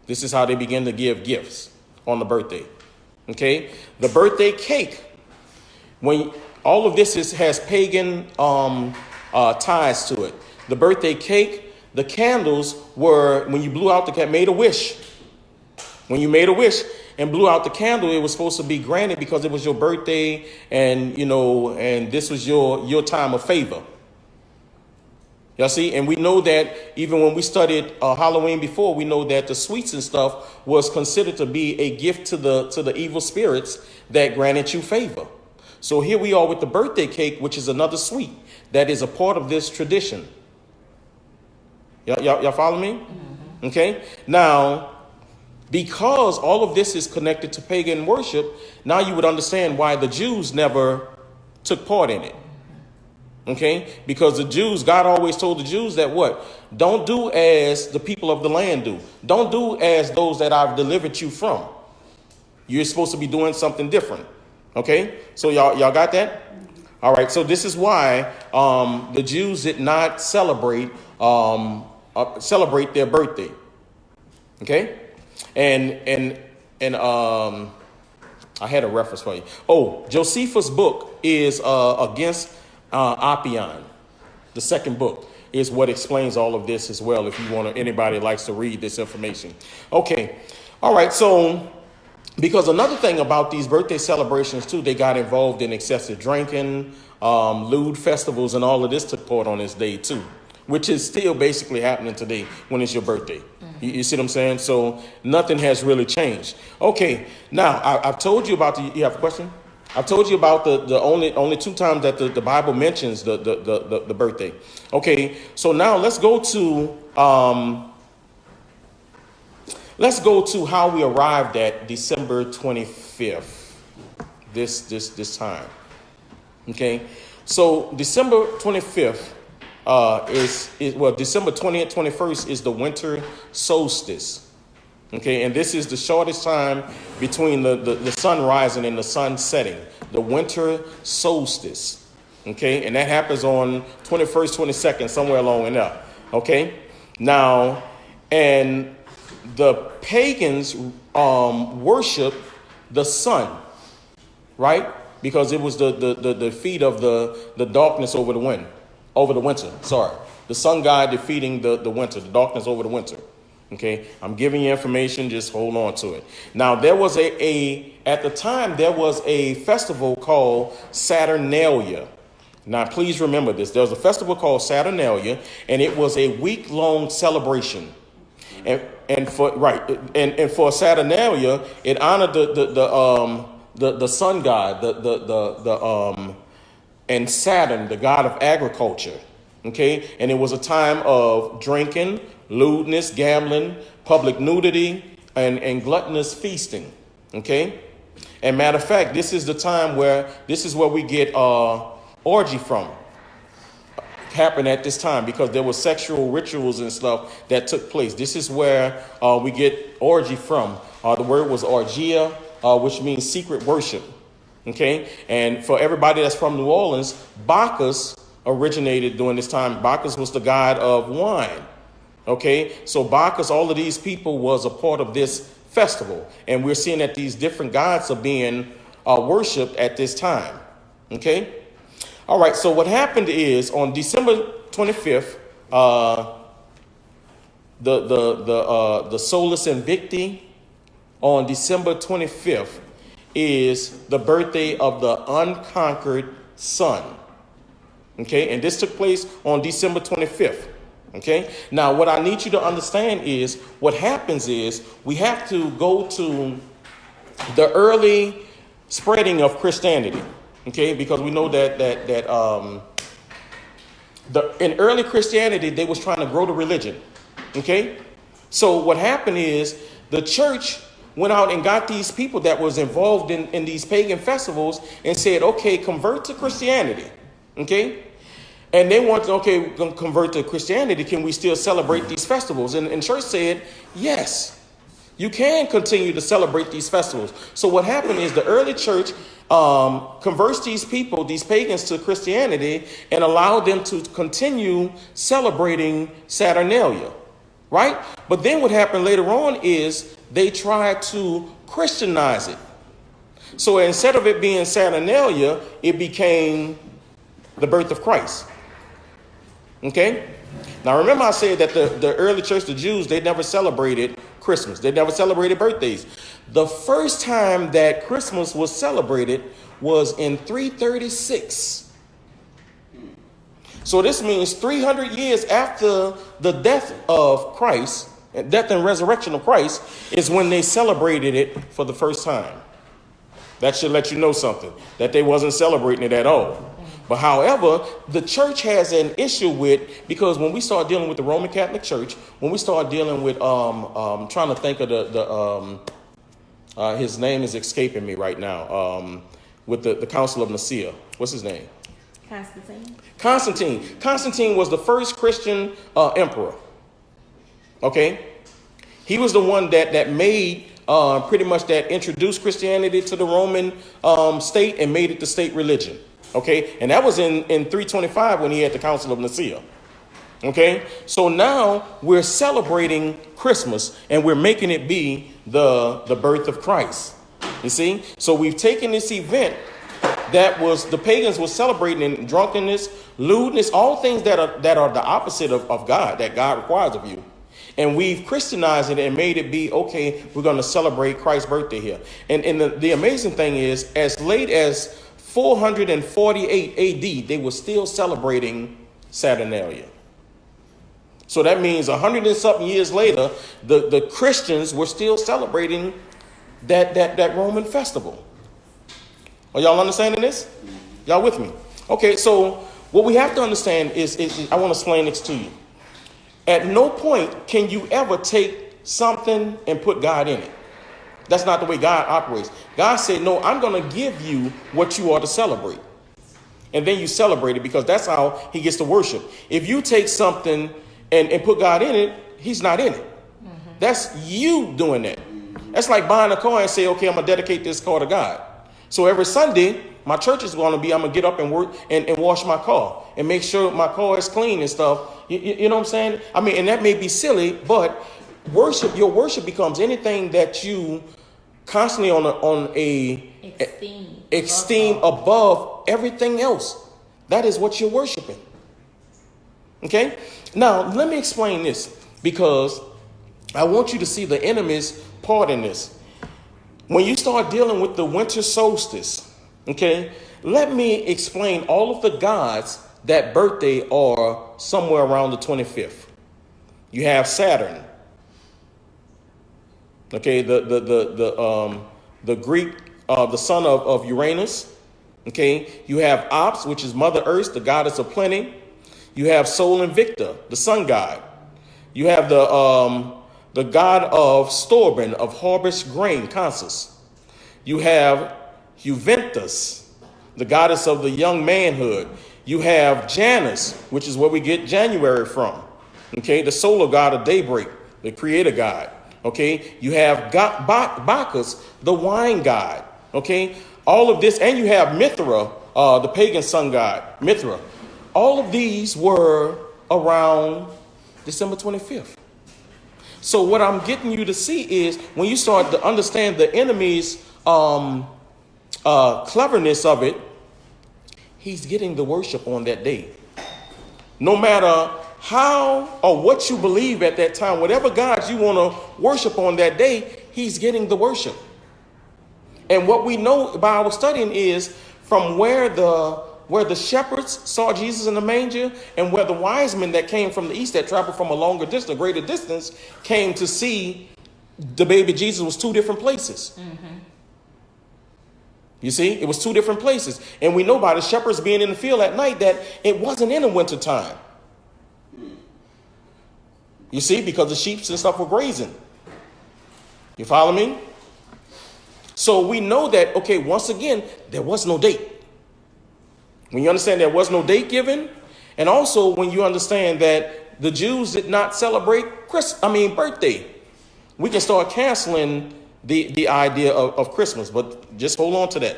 This is how they began to give gifts on the birthday. Okay, the birthday cake, when all of this has pagan ties to it. The birthday cake, the candles were, when you blew out made a wish. When you made a wish and blew out the candle, it was supposed to be granted because it was your birthday, and and this was your time of favor. Y'all see, and we know that even when we studied Halloween before, we know that the sweets and stuff was considered to be a gift to the evil spirits that granted you favor. So here we are with the birthday cake, which is another sweet that is a part of this tradition. Y'all follow me? Mm-hmm. Okay. Now, because all of this is connected to pagan worship, now you would understand why the Jews never took part in it. Okay? Because the Jews, God always told the Jews that what? Don't do as the people of the land do. Don't do as those that I've delivered you from. You're supposed to be doing something different. Okay, so y'all got that? All right, so this is why the Jews did not celebrate their birthday. Okay, and I had a reference for you. Oh, Josephus' book is against Oppion. The second book is what explains all of this as well. If you want to, anybody likes to read this information. Okay, all right. So, because another thing about these birthday celebrations too, they got involved in excessive drinking, lewd festivals, and all of this took part on this day too, which is still basically happening today when it's your birthday. You see what I'm saying? So nothing has really changed. Okay, now I've told you about you have a question? I've told you about the only two times that the Bible mentions the birthday. Okay, so now let's go to how we arrived at December 25th. This time. Okay, so December 25th December 20th, 21st is the winter solstice. Okay, and this is the shortest time between the sun rising and the sun setting, the winter solstice. Okay, and that happens on 21st, 22nd, somewhere along in there. Okay, now, and the pagans worship the sun, right? Because it was the defeat of the darkness over the winter. Sorry, the sun god defeating the winter, the darkness over the winter. Okay, I'm giving you information, just hold on to it. Now, there was at the time, there was a festival called Saturnalia. Now, please remember this. There was a festival called Saturnalia, and it was a week-long celebration. And for Saturnalia, it honored the sun god, and Saturn, the god of agriculture. Okay, and it was a time of drinking, lewdness, gambling, public nudity, and gluttonous feasting. Okay, and matter of fact, this is where we get orgy from. Happened at this time because there were sexual rituals and stuff that took place. This is where we get orgy from. The word was orgia, which means secret worship. Okay, and for everybody that's from New Orleans, Bacchus originated during this time. Bacchus was the god of wine. Okay, so Bacchus, all of these people was a part of this festival, and we're seeing that these different gods are being worshipped at this time. Okay, all right. So what happened is on December 25th, the Solus Invicti on December 25th is the birthday of the unconquered sun. Okay, and this took place on December 25th. Okay, now what I need you to understand is what happens is we have to go to the early spreading of Christianity. Okay, because we know that in early Christianity they was trying to grow the religion. Okay, so what happened is the church went out and got these people that was involved in these pagan festivals and said, okay, convert to Christianity. Okay. And they wanted, we're going to convert to Christianity. Can we still celebrate these festivals? And church said, yes, you can continue to celebrate these festivals. So what happened is the early church converts these people, these pagans, to Christianity and allowed them to continue celebrating Saturnalia, right? But then what happened later on is they tried to Christianize it. So instead of it being Saturnalia, it became the birth of Christ. Okay? Now, remember I said that the early church, the Jews, they never celebrated Christmas. They never celebrated birthdays. The first time that Christmas was celebrated was in 336. So this means 300 years after the death of Christ, death and resurrection of Christ, is when they celebrated it for the first time. That should let you know something, that they wasn't celebrating it at all. But however, the church has an issue with, because when we start dealing with the Roman Catholic Church, when we start dealing with, trying to think of his name is escaping me right now, with the Council of Nicaea. What's his name? Constantine. Constantine was the first Christian emperor. Okay? He was the one that made pretty much that introduced Christianity to the Roman state and made it the state religion. Okay, and that was in 325 when he had the Council of Nicaea. Okay, so now we're celebrating Christmas and we're making it be the birth of Christ. You see, so we've taken this event that was the pagans were celebrating in drunkenness, lewdness, all things that are the opposite of God, that God requires of you. And we've Christianized it and made it be, okay, we're going to celebrate Christ's birthday here. And the amazing thing is, as late as 448 AD, they were still celebrating Saturnalia. So that means 100 and something years later, the Christians were still celebrating that Roman festival. Are y'all understanding this? Y'all with me? Okay, so what we have to understand is I want to explain this to you. At no point can you ever take something and put God in it. That's not the way God operates. God said, no, I'm going to give you what you are to celebrate. And then you celebrate it because that's how he gets to worship. If you take something and put God in it, he's not in it. Mm-hmm. That's you doing that. That's like buying a car and say, okay, I'm going to dedicate this car to God. So every Sunday, my church is going to be, I'm going to get up and work and wash my car and make sure my car is clean and stuff. You know what I'm saying? I mean, and that may be silly, but your worship becomes anything that you constantly on a esteem above everything else. That is what you're worshiping. Okay? Now, let me explain this because I want you to see the enemy's part in this. When you start dealing with the winter solstice, okay, let me explain all of the gods that birthday are somewhere around the 25th. You have Saturn. Okay, the Greek, the son of Uranus. Okay, you have Ops, which is Mother Earth, the goddess of plenty. You have Sol Invicta, the sun god. You have the god of Storben, of harvest grain, Consus. You have Juventus, the goddess of the young manhood. You have Janus, which is where we get January from. Okay, the solar god of daybreak, the creator god. Okay, you have Bacchus, the wine god. Okay, all of this, and you have Mithra, the pagan sun god, Mithra. All of these were around December 25th. So what I'm getting you to see is when you start to understand the enemy's cleverness of it, he's getting the worship on that day. No matter how or what you believe at that time, whatever gods you want to worship on that day, he's getting the worship. And what we know by our studying is from where the shepherds saw Jesus in the manger and where the wise men that came from the east that traveled from a longer distance, greater distance, came to see the baby Jesus was two different places. Mm-hmm. You see, it was two different places. And we know by the shepherds being in the field at night that it wasn't in the winter time. You see, because the sheep and stuff were grazing. You follow me? So we know that, okay, once again, there was no date. When you understand there was no date given, and also when you understand that the Jews did not celebrate birthday, we can start canceling the idea of Christmas, but just hold on to that.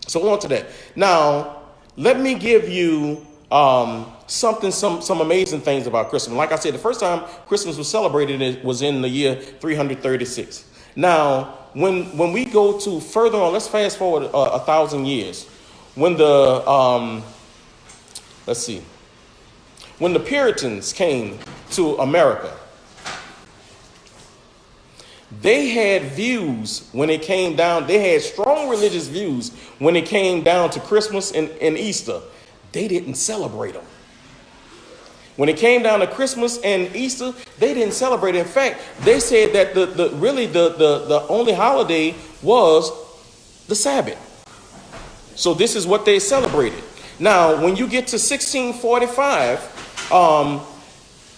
So hold on to that. Now, let me give you some amazing things about Christmas. Like I said, the first time Christmas was celebrated it was in the year 336. Now, when we go to further on, let's fast forward 1,000 years. When the when the Puritans came to America, they had views when it came down. They had strong religious views when it came down to Christmas and Easter. They didn't celebrate them. When it came down to Christmas and Easter, they didn't celebrate it. In fact, they said that the only holiday was the Sabbath. So this is what they celebrated. Now, when you get to 1645,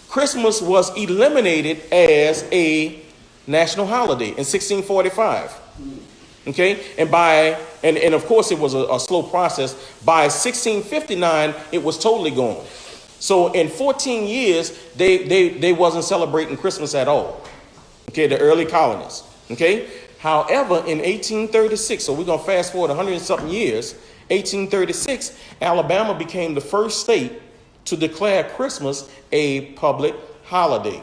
Christmas was eliminated as a national holiday in 1645. Okay, and of course it was a slow process. By 1659, it was totally gone. So in 14 years, they wasn't celebrating Christmas at all. Okay, the early colonists. Okay. However, in 1836, so we're going to fast forward 100 and something years, 1836, Alabama became the first state to declare Christmas a public holiday.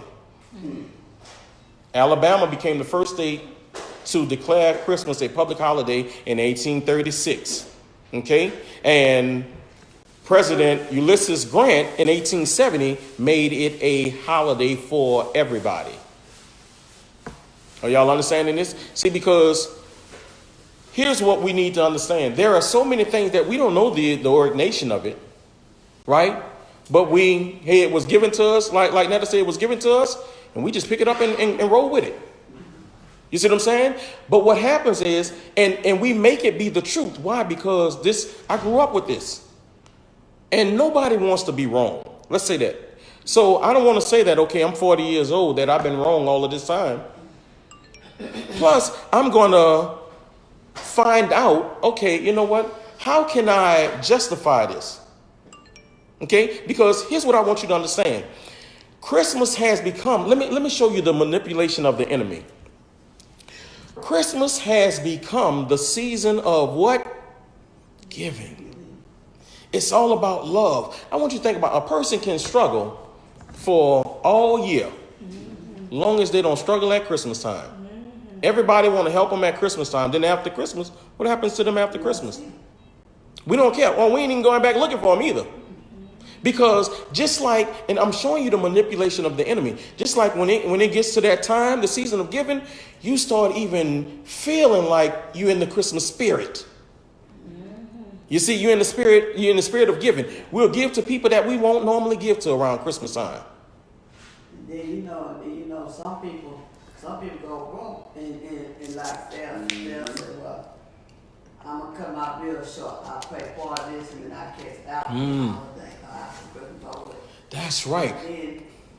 Alabama became the first state to declare Christmas a public holiday in 1836. Okay. And President Ulysses Grant in 1870 made it a holiday for everybody. Are y'all understanding this? See, because here's what we need to understand. There are so many things that we don't know the ordination of it, right? But hey, it was given to us, like Netta said, it was given to us, and we just pick it up and roll with it. You see what I'm saying? But what happens is, and we make it be the truth. Why? Because I grew up with this. And nobody wants to be wrong. Let's say that. So I don't want to say that, okay, I'm 40 years old, that I've been wrong all of this time. Plus, I'm going to find out, okay, you know what? How can I justify this? Okay, because here's what I want you to understand. Christmas has become, let me show you the manipulation of the enemy. Christmas has become the season of what? Giving. It's all about love. I want you to think about a person can struggle for all year, long as they don't struggle at Christmas time. Everybody want to help them at Christmas time. Then after Christmas, what happens to them after Christmas? We don't care. Well, we ain't even going back looking for them either. Because just like, and I'm showing you the manipulation of the enemy, just like when it gets to that time, the season of giving, you start even feeling like you're in the Christmas spirit. You see, you're in the spirit of giving. We'll give to people that we won't normally give to around Christmas time. Then you know, some people go wrong and like they'll say, well, I'm gonna cut my bill short. I'll pay for this and then I catch out. That's right.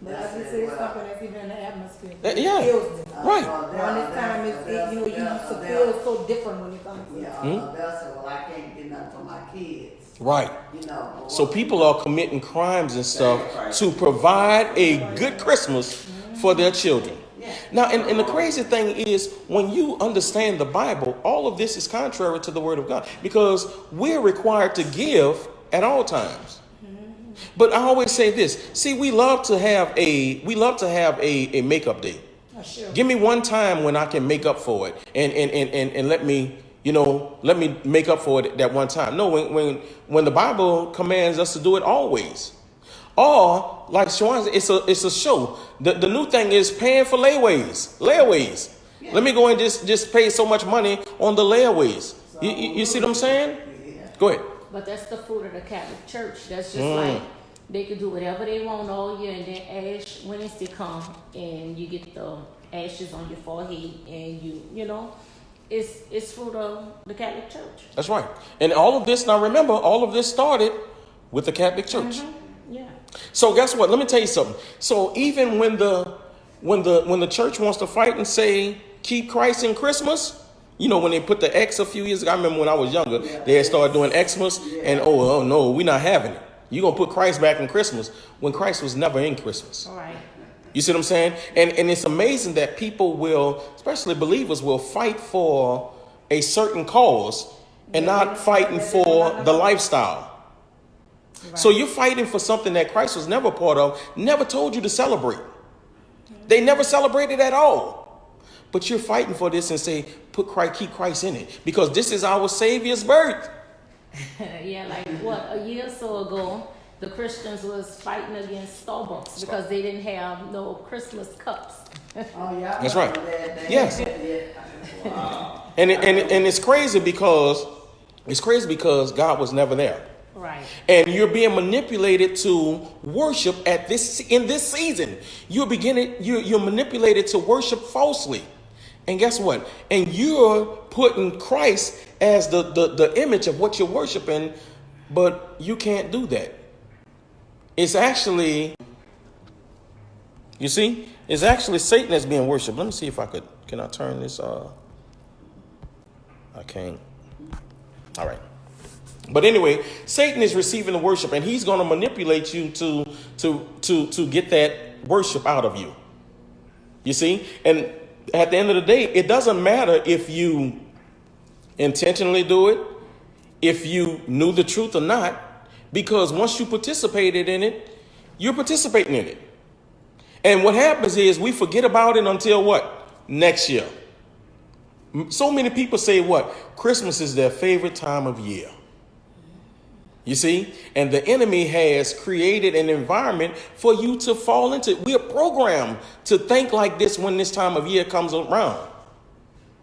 But I just say something that's even in the atmosphere. Yeah. Right. Around this time, you used to feel so different when it comes to they'll say, well, I can't get nothing for my kids. Right. You know. So people are committing crimes and stuff to provide a good Christmas for their children. Now, and the crazy thing is, when you understand the Bible, all of this is contrary to the Word of God, because we're required to give at all times. But I always say this. See, we love to have a makeup day. Sure. Give me one time when I can make up for it, and let me make up for it that one time. No, when the Bible commands us to do it always. Or, like Shawan said, it's a show. The new thing is paying for layaways. Yeah. Let me go and just pay so much money on the layaways. You see what I'm saying? Go ahead. But that's the fruit of the Catholic Church. That's just like they can do whatever they want all year, and then Ash Wednesday come and you get the ashes on your forehead, and you know, it's fruit of the Catholic Church. That's right. And all of this, now remember, all of this started with the Catholic Church. Yeah. So guess what? Let me tell you something. So even when the church wants to fight and say keep Christ in Christmas, you know, when they put the X a few years ago, I remember when I was younger, they had started doing Xmas, and oh no, we're not having it. You're going to put Christ back in Christmas when Christ was never in Christmas. All right. You see what I'm saying? And it's amazing that people will, especially believers, will fight for a certain cause and not fighting for the lifestyle. Right. So you're fighting for something that Christ was never part of, never told you to celebrate. They never celebrated at all. But you're fighting for this and say, keep Christ in it, because this is our Savior's birth. Yeah, like a year or so ago, the Christians was fighting against Starbucks because they didn't have no Christmas cups. Oh yeah, that's right. Yes. Wow. And it's crazy because God was never there. Right. And you're being manipulated to worship in this season. You're manipulated to worship falsely. And guess what? And you're putting Christ as the image of what you're worshiping, but you can't do that. It's actually, you see, it's actually Satan that's being worshipped. Let me see if can I turn this? I can't. All right. But anyway, Satan is receiving the worship, and he's going to manipulate you to get that worship out of you. You see? And at the end of the day, it doesn't matter if you intentionally do it, if you knew the truth or not, because once you participated in it, you're participating in it. And what happens is we forget about it until what? Next year. So many people say what? Christmas is their favorite time of year. You see? And the enemy has created an environment for you to fall into. We are programmed to think like this when this time of year comes around.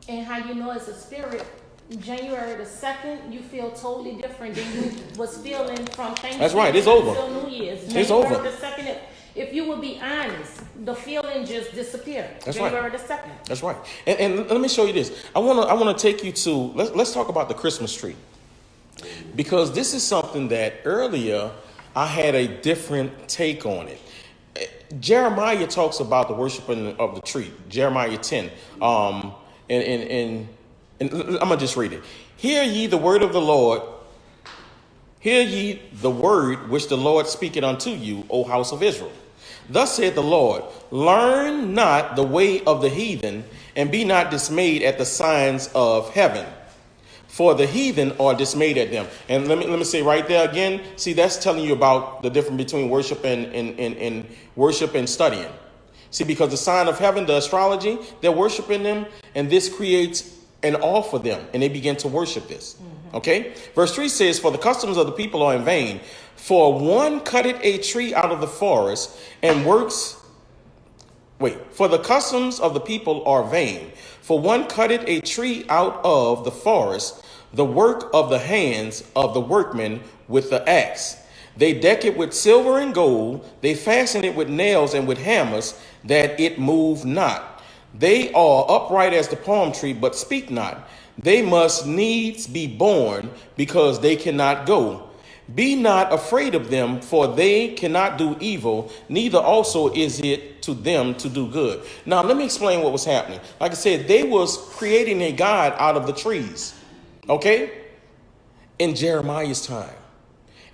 And how you know it's a spirit, January the 2nd, you feel totally different than you was feeling from Thanksgiving. That's right, it's over. Until New Year's. It's over. January the 2nd, if you would be honest, the feeling just disappeared. That's January right. the 2nd. That's right. And let me show you this. I want to take you to, let's talk about the Christmas tree. Because this is something that earlier I had a different take on it. Jeremiah talks about the worshiping of the tree. Jeremiah 10. And I'm going to just read it. Hear ye the word of the Lord. Hear ye the word which the Lord speaketh unto you, O house of Israel. Thus saith the Lord, learn not the way of the heathen, and be not dismayed at the signs of heaven. For the heathen are dismayed at them. And let me say right there again, see, that's telling you about the difference between worship and worship and studying. See, because the sign of heaven, the astrology, they're worshiping them, and this creates an awe for them, and they begin to worship this. Okay? Verse 3 says, for the customs of the people are in vain. For one cutteth a tree out of the forest and works. For the customs of the people are vain. For one cutteth a tree out of the forest, the work of the hands of the workmen with the axe. They deck it with silver and gold. They fasten it with nails and with hammers, that it move not. They are upright as the palm tree, but speak not. They must needs be born, because they cannot go. Be not afraid of them, for they cannot do evil, neither also is it to them to do good. Now, let me explain what was happening. Like I said, they was creating a god out of the trees, okay, in Jeremiah's time.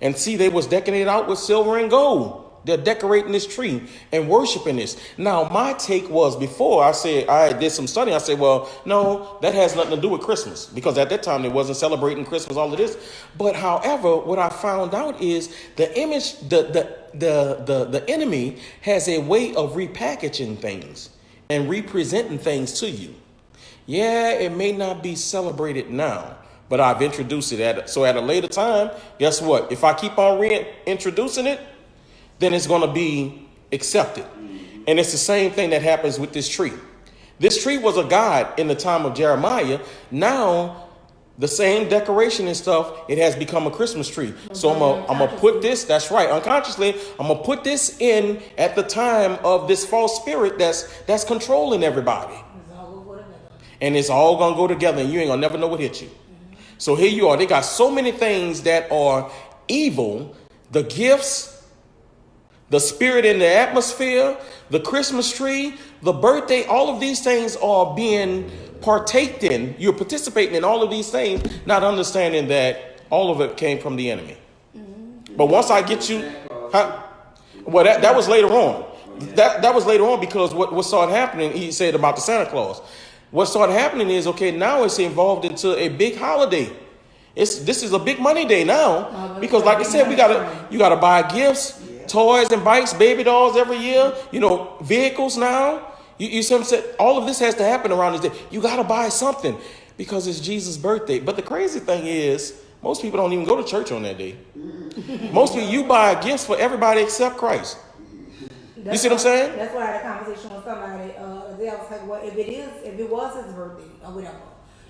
And see, they was decking it out with silver and gold. They're decorating this tree and worshiping this. Now, my take was, before I did some studying, I said, well, no, that has nothing to do with Christmas, because at that time they wasn't celebrating Christmas, all of this. But however, what I found out is the image, the enemy has a way of repackaging things and representing things to you. Yeah, it may not be celebrated now, but I've introduced it so at a later time, guess what? If I keep on reintroducing it, then it's going to be accepted. And it's the same thing that happens with this tree. This tree was a god in the time of Jeremiah. Now, the same decoration and stuff, it has become a Christmas tree. So I'm going to put this, that's right, unconsciously, I'm going to put this in at the time of this false spirit that's controlling everybody. And it's all going to go together, and you ain't going to never know what hit you. So here you are. They got so many things that are evil. The gifts, the spirit in the atmosphere, the Christmas tree, the birthday, all of these things are being partaked in. You're participating in all of these things, not understanding that all of it came from the enemy. But once I get you, well, that was later on. That was later on, because what started happening, he said about the Santa Claus. What started happening is, okay, now it's involved into a big holiday. This is a big money day now, because like I said, you gotta buy gifts, toys and bikes, baby dolls every year, vehicles now. You see what I'm saying? All of this has to happen around this day. You gotta buy something because it's Jesus' birthday. But the crazy thing is, most people don't even go to church on that day. Most people, you buy gifts for everybody except Christ. You see what I'm saying? That's why I had a conversation with somebody. They was like, well, if it was his birthday or whatever,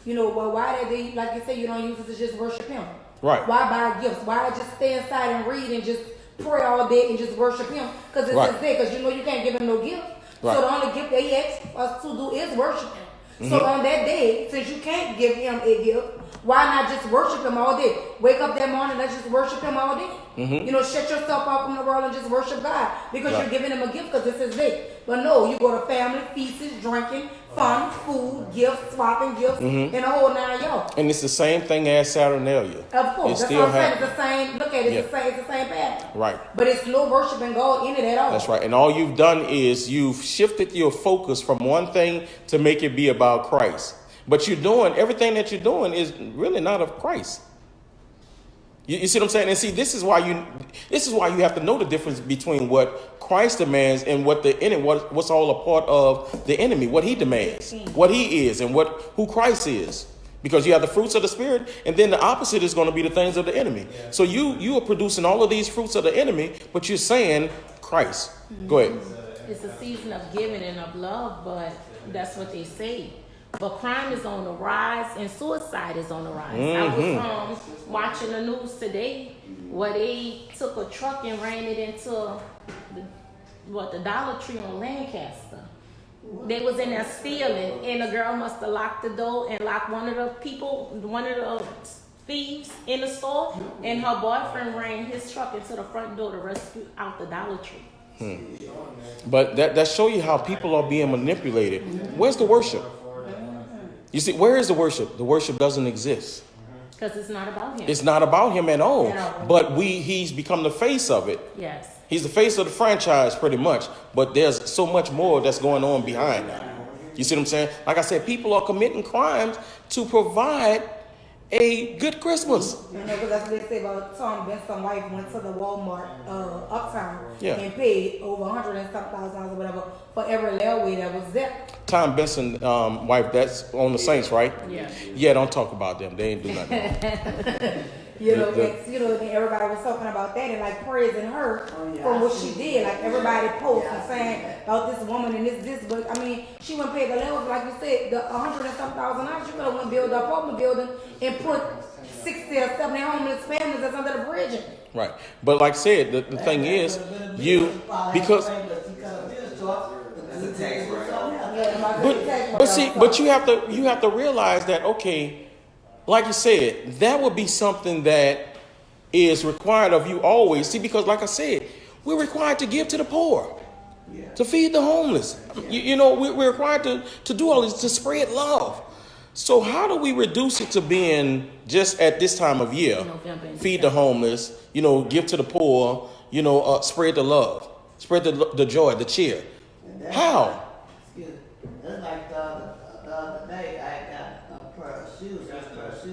well, why that day, like you say, you don't use it to just worship him? Right. Why buy gifts? Why just stay inside and read and just pray all day and just worship him? Because it's his day. Because you can't give him no gift. Right. So the only gift that he asks us to do is worship him. Mm-hmm. So on that day, since you can't give him a gift, Why not just worship him all day? Wake up that morning, let's just worship him all day. You know, shut yourself off from the world and just worship God because you're giving him a gift because this is day. But no, you go to family, feasts, drinking, fun, food, gifts, swapping gifts, and a whole 9 yards. And it's the same thing as Saturnalia. Of course, that's what I'm saying. It's the same. Look at it. It's the same pattern. Right. But it's no worshiping God in it at all. That's right. And all you've done is you've shifted your focus from one thing to make it be about Christ. But you're doing everything that you're doing is really not of Christ. You see what I'm saying? And see, this is why you have to know the difference between what Christ demands and what the enemy, what's all a part of the enemy, what he demands, what he is, and who Christ is. Because you have the fruits of the Spirit, and then the opposite is going to be the things of the enemy. Yeah. So you are producing all of these fruits of the enemy, but you're saying Christ. Go ahead. It's a season of giving and of love, but that's what they say. But crime is on the rise and suicide is on the rise. I was watching the news today where they took a truck and ran it into the Dollar Tree on Lancaster. They was in there stealing, and the girl must have locked the door and locked one of the thieves in the store, and her boyfriend ran his truck into the front door to rescue out the Dollar Tree. But that show you how people are being manipulated. Where's the worship? You see, where is the worship? The worship doesn't exist. Because it's not about him. It's not about him at all. But he's become the face of it. Yes. He's the face of the franchise pretty much. But there's so much more that's going on behind that. You see what I'm saying? Like I said, people are committing crimes to provide a good Christmas. And that's what they say about Tom Benson's wife went to the Walmart uptown and paid over $100,000 and some thousand or whatever for every layaway that was there. Tom Benson wife, that's on the Saints, right? Yeah. Yeah, don't talk about them. They ain't do nothing. Then everybody was talking about that and like praising her for what she did. Like everybody posted and saying about this woman and this, but I mean, she went pay the levels, like you said, the $100,000 and some thousand. She could have went build an apartment building and put 60 or 70 homeless families that's under the bridge. Right, but like I said, the thing is, because. But you have to realize that, okay, like you said, that would be something that is required of you always. See, because like I said, we're required to give to the poor, to feed the homeless. We're required to do all this, to spread love. So how do we reduce it to being just at this time of year, feed the homeless, give to the poor, spread the love, spread the joy, the cheer? How? That's like the other day, I got a pair of shoes. Me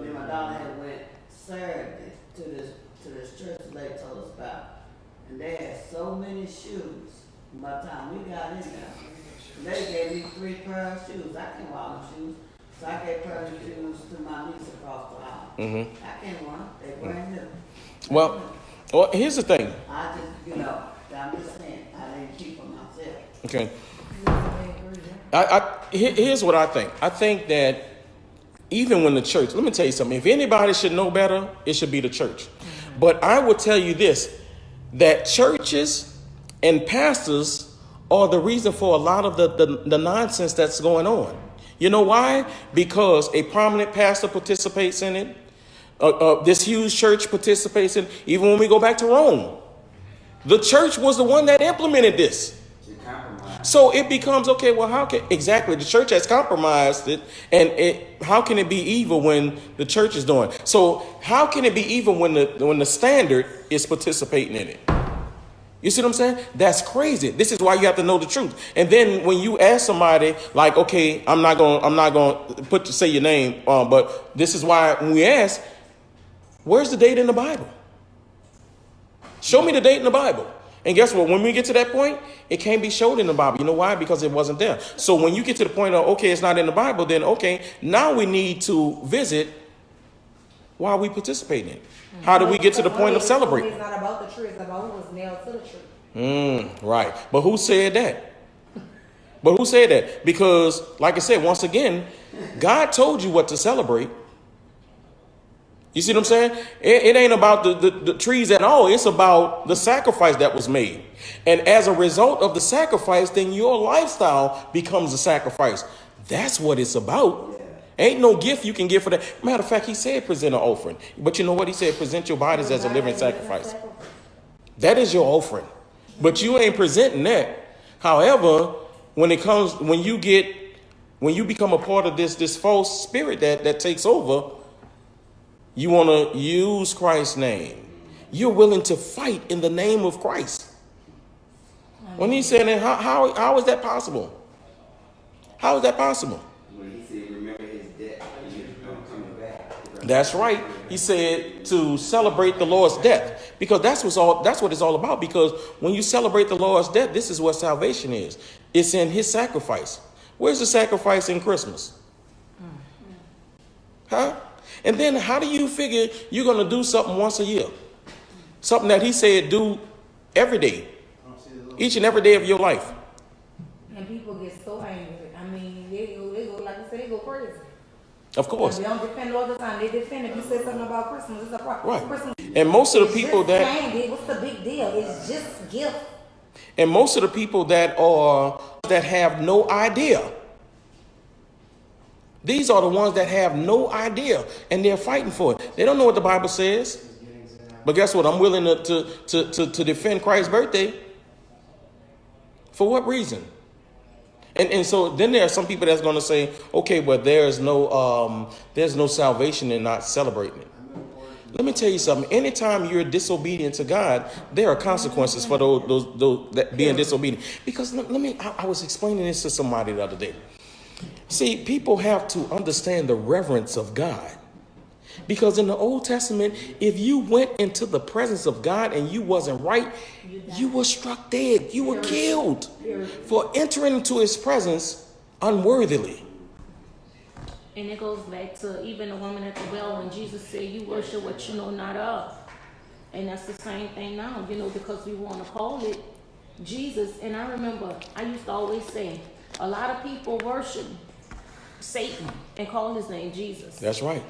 and my daughter had went Saturday to this church the lady told us about. And they had so many shoes. By the time we got in there, they gave me 3 pairs of shoes. I can't wear them shoes. So I gave pairs of shoes to my niece across the aisle. I can't wear them. They brand new. Well, here's the thing. I just, I'm just saying, I didn't keep them myself. Okay. Here's what I think. I think that even when the church, let me tell you something. If anybody should know better, it should be the church. But I will tell you this, that churches and pastors are the reason for a lot of the nonsense that's going on. You know why? Because a prominent pastor participates in it. This huge church participates in it. Even when we go back to Rome, the church was the one that implemented this. So it becomes, okay, well, the church has compromised it, and how can it be evil when the church is doing it? So how can it be evil when the standard is participating in it? You see what I'm saying? That's crazy. This is why you have to know the truth. And then when you ask somebody, like, okay, I'm not going to say your name, but this is why when we ask, where's the date in the Bible? Show me the date in the Bible. And guess what? When we get to that point, it can't be showed in the Bible. You know why? Because it wasn't there. So when you get to the point of, okay, it's not in the Bible, then okay, now we need to visit why we participate in it. How do we get to the point of celebrating? It's not about the tree, it's about who was nailed to the tree. Right. But who said that? Because, like I said, once again, God told you what to celebrate. You see what I'm saying? It ain't about the trees at all. It's about the sacrifice that was made. And as a result of the sacrifice, then your lifestyle becomes a sacrifice. That's what it's about. Ain't no gift you can give for that. Matter of fact, he said present an offering. But you know what? He said present your bodies as a living sacrifice. That is your offering. But you ain't presenting that. However, when you become a part of this false spirit that takes over, you want to use Christ's name. You're willing to fight in the name of Christ. When he said that, how is that possible? How is that possible? When he said, remember his death, and you're coming back. That's right. He said to celebrate the Lord's death, because that's what it's all about. Because when you celebrate the Lord's death, this is what salvation is. It's in his sacrifice. Where's the sacrifice in Christmas? Huh? And then how do you figure you're going to do something once a year? Something that he said do every day. Each and every day of your life. And people get so angry. I mean, they go like you said, they go crazy. Of course. And they don't defend all the time. They defend if you say something about Christmas. It's a problem. Right. Christmas, And most of the people that... candy. What's the big deal? It's just gift. And most of the people that have no idea. These are the ones that have no idea. And they're fighting for it. They don't know what the Bible says. But guess what? I'm willing to defend Christ's birthday. For what reason? And so then there are some people that's going to say, okay, but there's no salvation in not celebrating it. Let me tell you something. Anytime you're disobedient to God, there are consequences for those that being disobedient. Because I was explaining this to somebody the other day. See, people have to understand the reverence of God. Because in the Old Testament, if you went into the presence of God and you wasn't right, you were struck dead. You were killed for entering into his presence unworthily. And it goes back to even the woman at the well when Jesus said, you worship what you know not of. And that's the same thing now, because we want to call it Jesus. And I remember I used to always say, a lot of people worship Satan and call his name Jesus. That's right.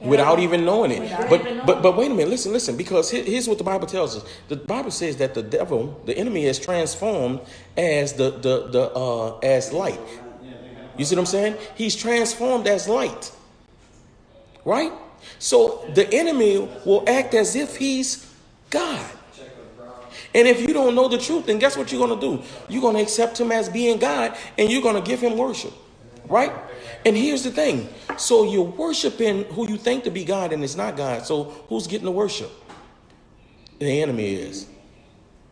Without even knowing it. But wait a minute, listen, because here's what the Bible tells us. The Bible says that the devil, the enemy, is transformed as as light. You see what I'm saying? He's transformed as light. Right? So the enemy will act as if he's God. And if you don't know the truth, then guess what you're going to do? You're going to accept him as being God, and you're going to give him worship. Right? And here's the thing. So you're worshiping who you think to be God, and it's not God. So who's getting the worship? The enemy is.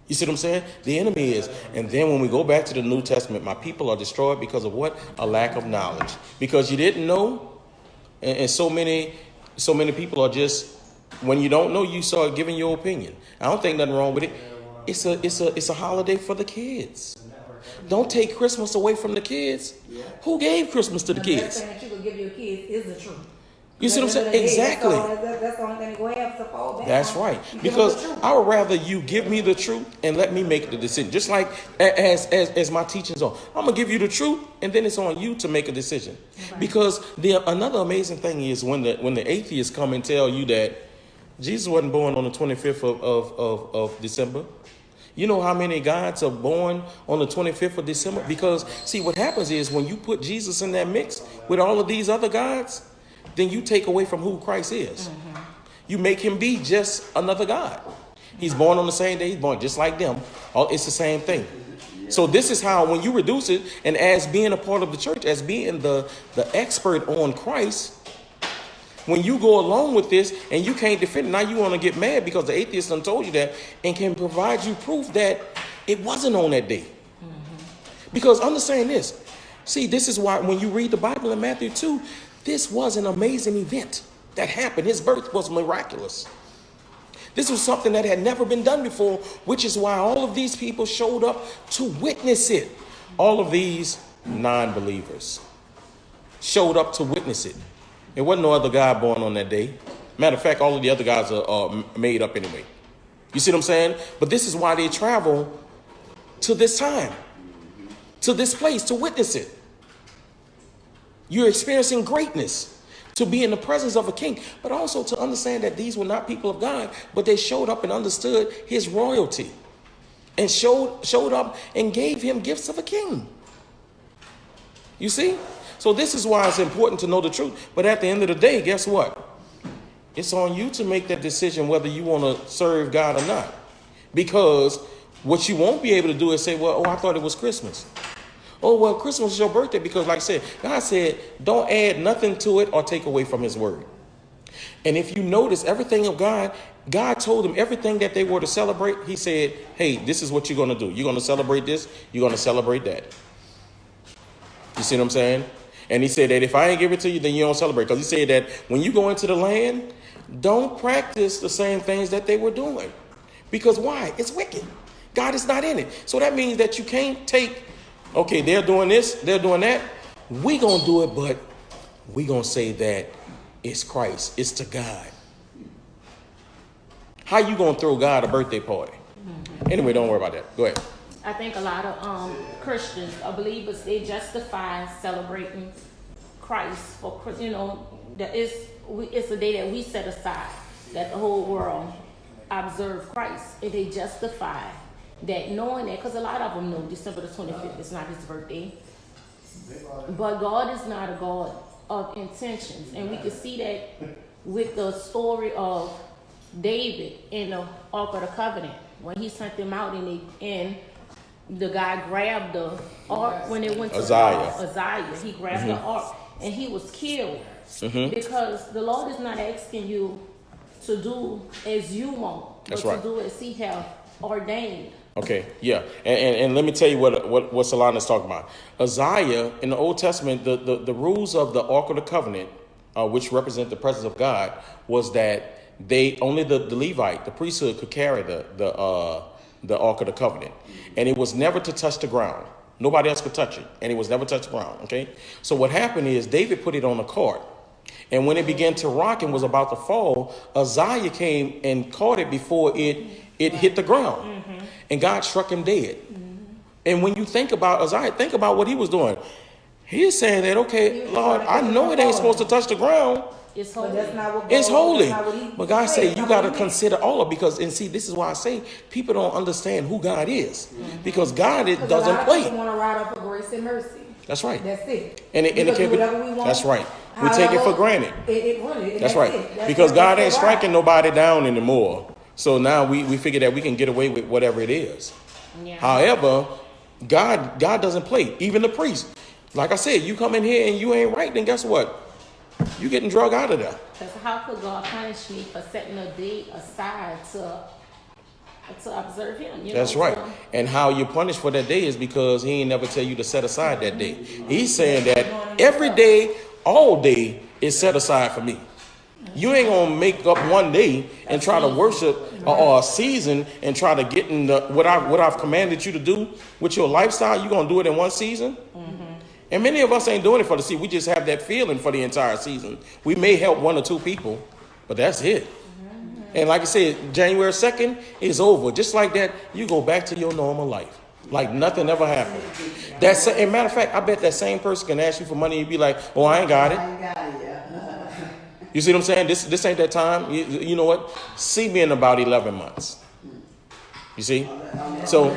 You see what I'm saying? The enemy is. And then when we go back to the New Testament, my people are destroyed because of what? A lack of knowledge. Because you didn't know. And so many people are just, when you don't know, you start giving your opinion. I don't think nothing wrong with it. It's a holiday for the kids. Don't take Christmas away from the kids. Who gave Christmas to the kids? The best thing that you could give your kids is the truth. You see what I'm saying? Exactly. That's the only thing they go have to fall back. That's right. Because I would rather you give me the truth and let me make the decision. Just like as my teachings are. I'm going to give you the truth, and then it's on you to make a decision. Right. Because another amazing thing is when the atheists come and tell you that Jesus wasn't born on the 25th of December. You know how many gods are born on the 25th of December? Because, see, what happens is when you put Jesus in that mix with all of these other gods, then you take away from who Christ is. Mm-hmm. You make him be just another God. He's born on the same day. He's born just like them. It's the same thing. So this is how, when you reduce it, and as being a part of the church, as being the expert on Christ, when you go along with this and you can't defend it, now you want to get mad because the atheist done told you that and can provide you proof that it wasn't on that day. Mm-hmm. Because understand this. See, this is why when you read the Bible in Matthew 2, this was an amazing event that happened. His birth was miraculous. This was something that had never been done before, which is why all of these people showed up to witness it. All of these non-believers showed up to witness it. There wasn't no other God born on that day. Matter of fact, all of the other gods are made up anyway. You see what I'm saying? But this is why they travel to this time, to this place, to witness it. You're experiencing greatness, to be in the presence of a king, but also to understand that these were not people of God, but they showed up and understood his royalty and showed up and gave him gifts of a king. You see? So this is why it's important to know the truth. But at the end of the day, guess what? It's on you to make that decision whether you want to serve God or not. Because what you won't be able to do is say, well, I thought it was Christmas. Oh, well, Christmas is your birthday. Because like I said, God said, don't add nothing to it or take away from his word. And if you notice everything of God, God told them everything that they were to celebrate. He said, hey, this is what you're going to do. You're going to celebrate this. You're going to celebrate that. You see what I'm saying? And he said that if I ain't give it to you, then you don't celebrate. Because he said that when you go into the land, don't practice the same things that they were doing. Because why? It's wicked. God is not in it. So that means that you can't take, okay, they're doing this, they're doing that. We're going to do it, but we're going to say that it's Christ. It's to God. How you going to throw God a birthday party? Anyway, don't worry about that. Go ahead. I think a lot of Christians or believers, they justify celebrating Christ for, that it's a day that we set aside, that the whole world observe Christ. And they justify that, knowing that, because a lot of them know December the 25th is not his birthday. But God is not a God of intentions. And we can see that with the story of David in the Ark of the Covenant. When he sent them out and the guy grabbed the ark when it went to Uzziah. He grabbed the ark and he was killed. Because the Lord is not asking you to do as you want, but to do as he have ordained. Okay, yeah. And let me tell you what Solana's talking about. Uzziah, in the Old Testament, the rules of the Ark of the Covenant, which represent the presence of God, was that only the Levite, the priesthood, could carry the Ark of the Covenant. And it was never to touch the ground. Nobody else could touch it. And it was never touch the ground, okay? So what happened is David put it on a cart. And when it began to rock and was about to fall, Uzziah came and caught it before it hit the ground. And God struck him dead. And when you think about Uzziah, think about what he was doing. He's saying that, okay, Lord, I know it ain't supposed to touch the ground. It's holy. It's holy. But God said you got to consider all of it. And see, this is why I say people don't understand who God is. Because God doesn't play. People want to ride off of grace and mercy. That's right. That's it. And it can't be. That's right. We take it for granted. That's right. Because God ain't striking nobody down anymore. So now we figure that we can get away with whatever it is. Yeah. However, God doesn't play. Even the priest. Like I said, you come in here and you ain't right, then guess what? You getting drug out of there. Because how could God punish me for setting a day aside to observe him? That's right. And how you punish for that day is because he ain't never tell you to set aside that day. He's saying that every day, all day is set aside for me. You ain't going to make up one day and try to worship or a season and try to get in what I've commanded you to do with your lifestyle. You're going to do it in one season. And many of us ain't doing it for the season. We just have that feeling for the entire season. We may help one or two people, but that's it. And like I said, January 2nd is over. Just like that, you go back to your normal life. Like nothing ever happened. As a matter of fact, I bet that same person can ask you for money and be like, oh, I ain't got it. You see what I'm saying? This ain't that time. You know what? See me in about 11 months. You see? So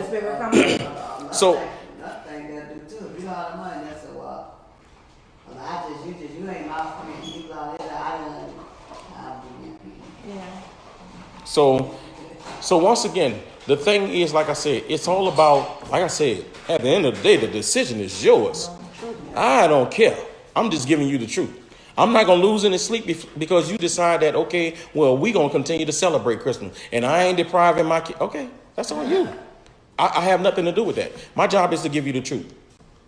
So once again, the thing is, like I said, it's all about, like I said, at the end of the day, the decision is yours. I don't care. I'm just giving you the truth. I'm not going to lose any sleep because you decide that, okay, well, we're going to continue to celebrate Christmas and I ain't depriving my kids. Okay, that's on you. I have nothing to do with that. My job is to give you the truth.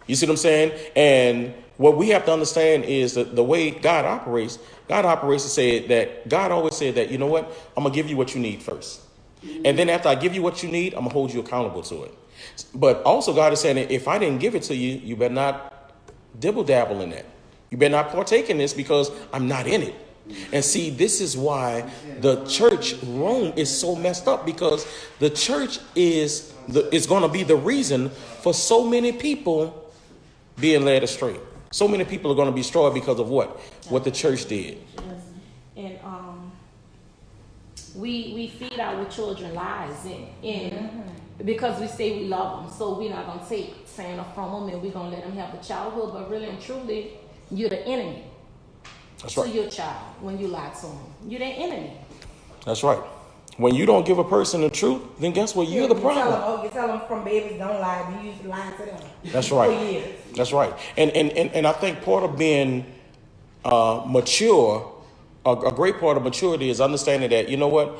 You see what I'm saying? And what we have to understand is that the way God operates to say that God always said that, you know what? I'm going to give you what you need first. And then after I give you what you need, I'm going to hold you accountable to it. But also God is saying that if I didn't give it to you, you better not dibble dabble in that. You better not partake in this because I'm not in it. And see, this is why the church, Rome, is so messed up, because the church is going to be the reason for so many people being led astray. So many people are going to be destroyed because of what the church did. And we feed our children lies, and because we say we love them, so we're not going to take Santa from them and we're going to let them have a childhood. But really and truly, You're the enemy That's to right. your child when you lie to them. You're the enemy. That's right. When you don't give a person the truth, then guess what? You're the problem. You tell them from babies don't lie. Then you used to lie to them. That's right. For years. That's right. And I think part of being mature, a great part of maturity is understanding that, you know what,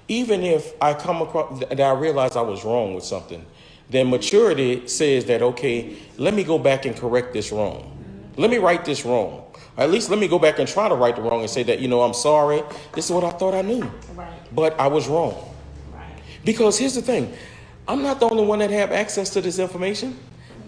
even if I come across that I realize I was wrong with something, then maturity says that, okay, let me go back and correct this wrong. Let me right this wrong. At least let me go back and try to right the wrong and say that, you know, I'm sorry. This is what I thought I knew. Right. But I was wrong. Right. Because here's the thing. I'm not the only one that have access to this information.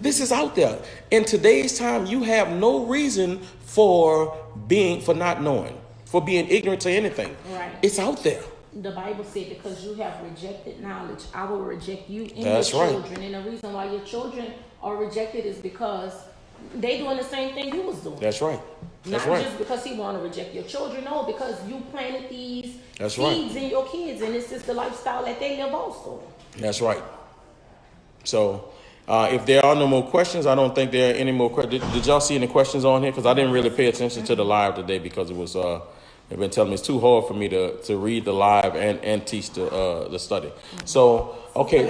This is out there. In today's time, you have no reason for not knowing, for being ignorant to anything. Right. It's out there. The Bible said, because you have rejected knowledge, I will reject you and That's your right. children. And the reason why your children are rejected is because they doing the same thing you was doing. That's right. That's Not right. just because he want to reject your children, no, because you planted these That's seeds in your kids, and it's just the lifestyle that they live also. That's right. So, if there are no more questions, I don't think there are any more questions. Did y'all see any questions on here? Because I didn't really pay attention to the live today because it was, they've been telling me it's too hard for me to read the live and teach the study. So, okay,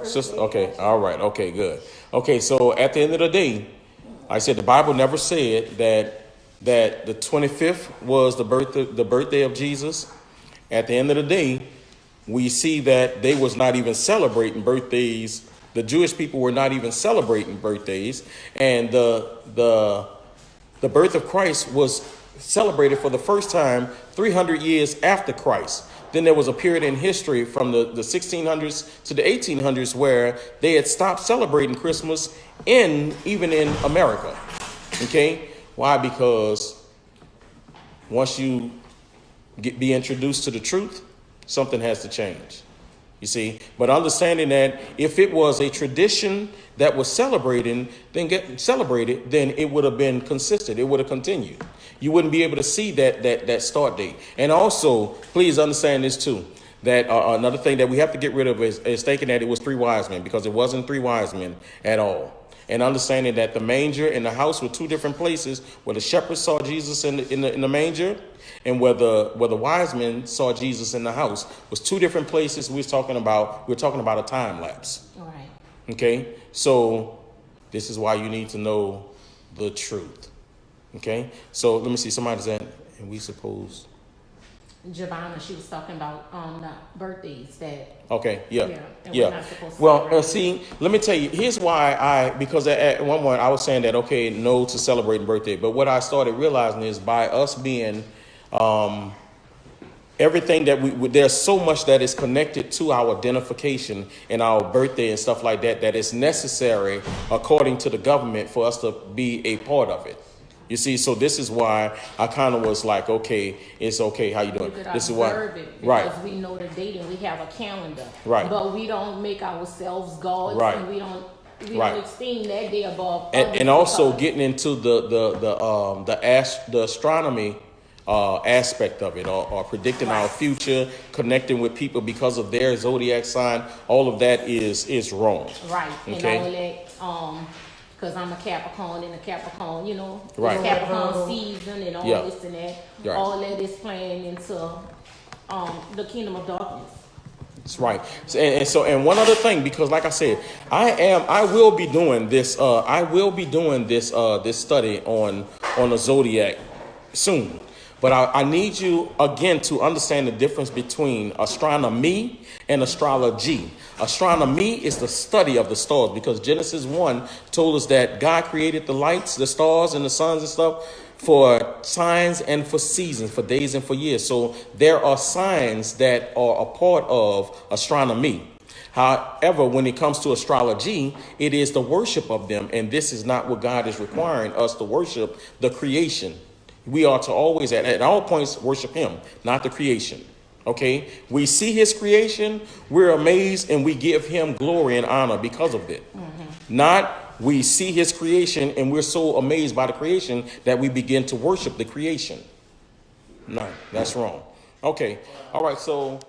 okay, all right, okay, good. Okay, so at the end of the day, I said the Bible never said that the 25th was the birthday of Jesus. At the end of the day, we see that they was not even celebrating birthdays. The Jewish people were not even celebrating birthdays, and the birth of Christ was celebrated for the first time 300 years after Christ. Then there was a period in history from the 1600s to the 1800s where they had stopped celebrating Christmas even in America. Okay? Why? Because once you be introduced to the truth, something has to change. You see? But understanding that if it was a tradition that was celebrated, then it would have been consistent. It would have continued. You wouldn't be able to see that start date. And also, please understand this too, that another thing that we have to get rid of is thinking that it was three wise men, because it wasn't three wise men at all. And understanding that the manger and the house were two different places where the shepherds saw Jesus in the manger, and where the wise men saw Jesus in the house was two different places. We're talking about a time lapse. All right. Okay, so this is why you need to know the truth. Okay, so let me see. Somebody said, and we suppose. Giovanna, she was talking about the birthdays that. Okay, yeah. We're not supposed to Well, celebrate. see, let me tell you. Here's why because at one point I was saying that okay, no to celebrating birthday, but what I started realizing is by us being everything that there's so much that is connected to our identification and our birthday and stuff like that is necessary according to the government for us to be a part of it. You see, so this is why I kind of was like, okay, it's okay. How you doing? This is why, because we know the date and we have a calendar, right? But we don't make ourselves gods, right? And we don't esteem that day above. And also getting into the astronomy aspect of it, or predicting our future, connecting with people because of their zodiac sign. All of that is wrong. Right. Okay. And all that, because I'm a Capricorn, and a Capricorn, right. Capricorn season and all this and that. Right. All that is playing into the kingdom of darkness. That's right. And one other thing, because like I said, I will be doing this study on the zodiac soon. But I need you, again, to understand the difference between astronomy and astrology. Astronomy is the study of the stars, because Genesis 1 told us that God created the lights, the stars, and the suns and stuff for signs and for seasons, for days and for years. So there are signs that are a part of astronomy. However, when it comes to astrology, it is the worship of them. And this is not what God is requiring us to worship, the creation. We are to always, at all points, worship him, not the creation. Okay? We see his creation, we're amazed, and we give him glory and honor because of it. Mm-hmm. Not we see his creation and we're so amazed by the creation that we begin to worship the creation. No, that's wrong. Okay. All right. So,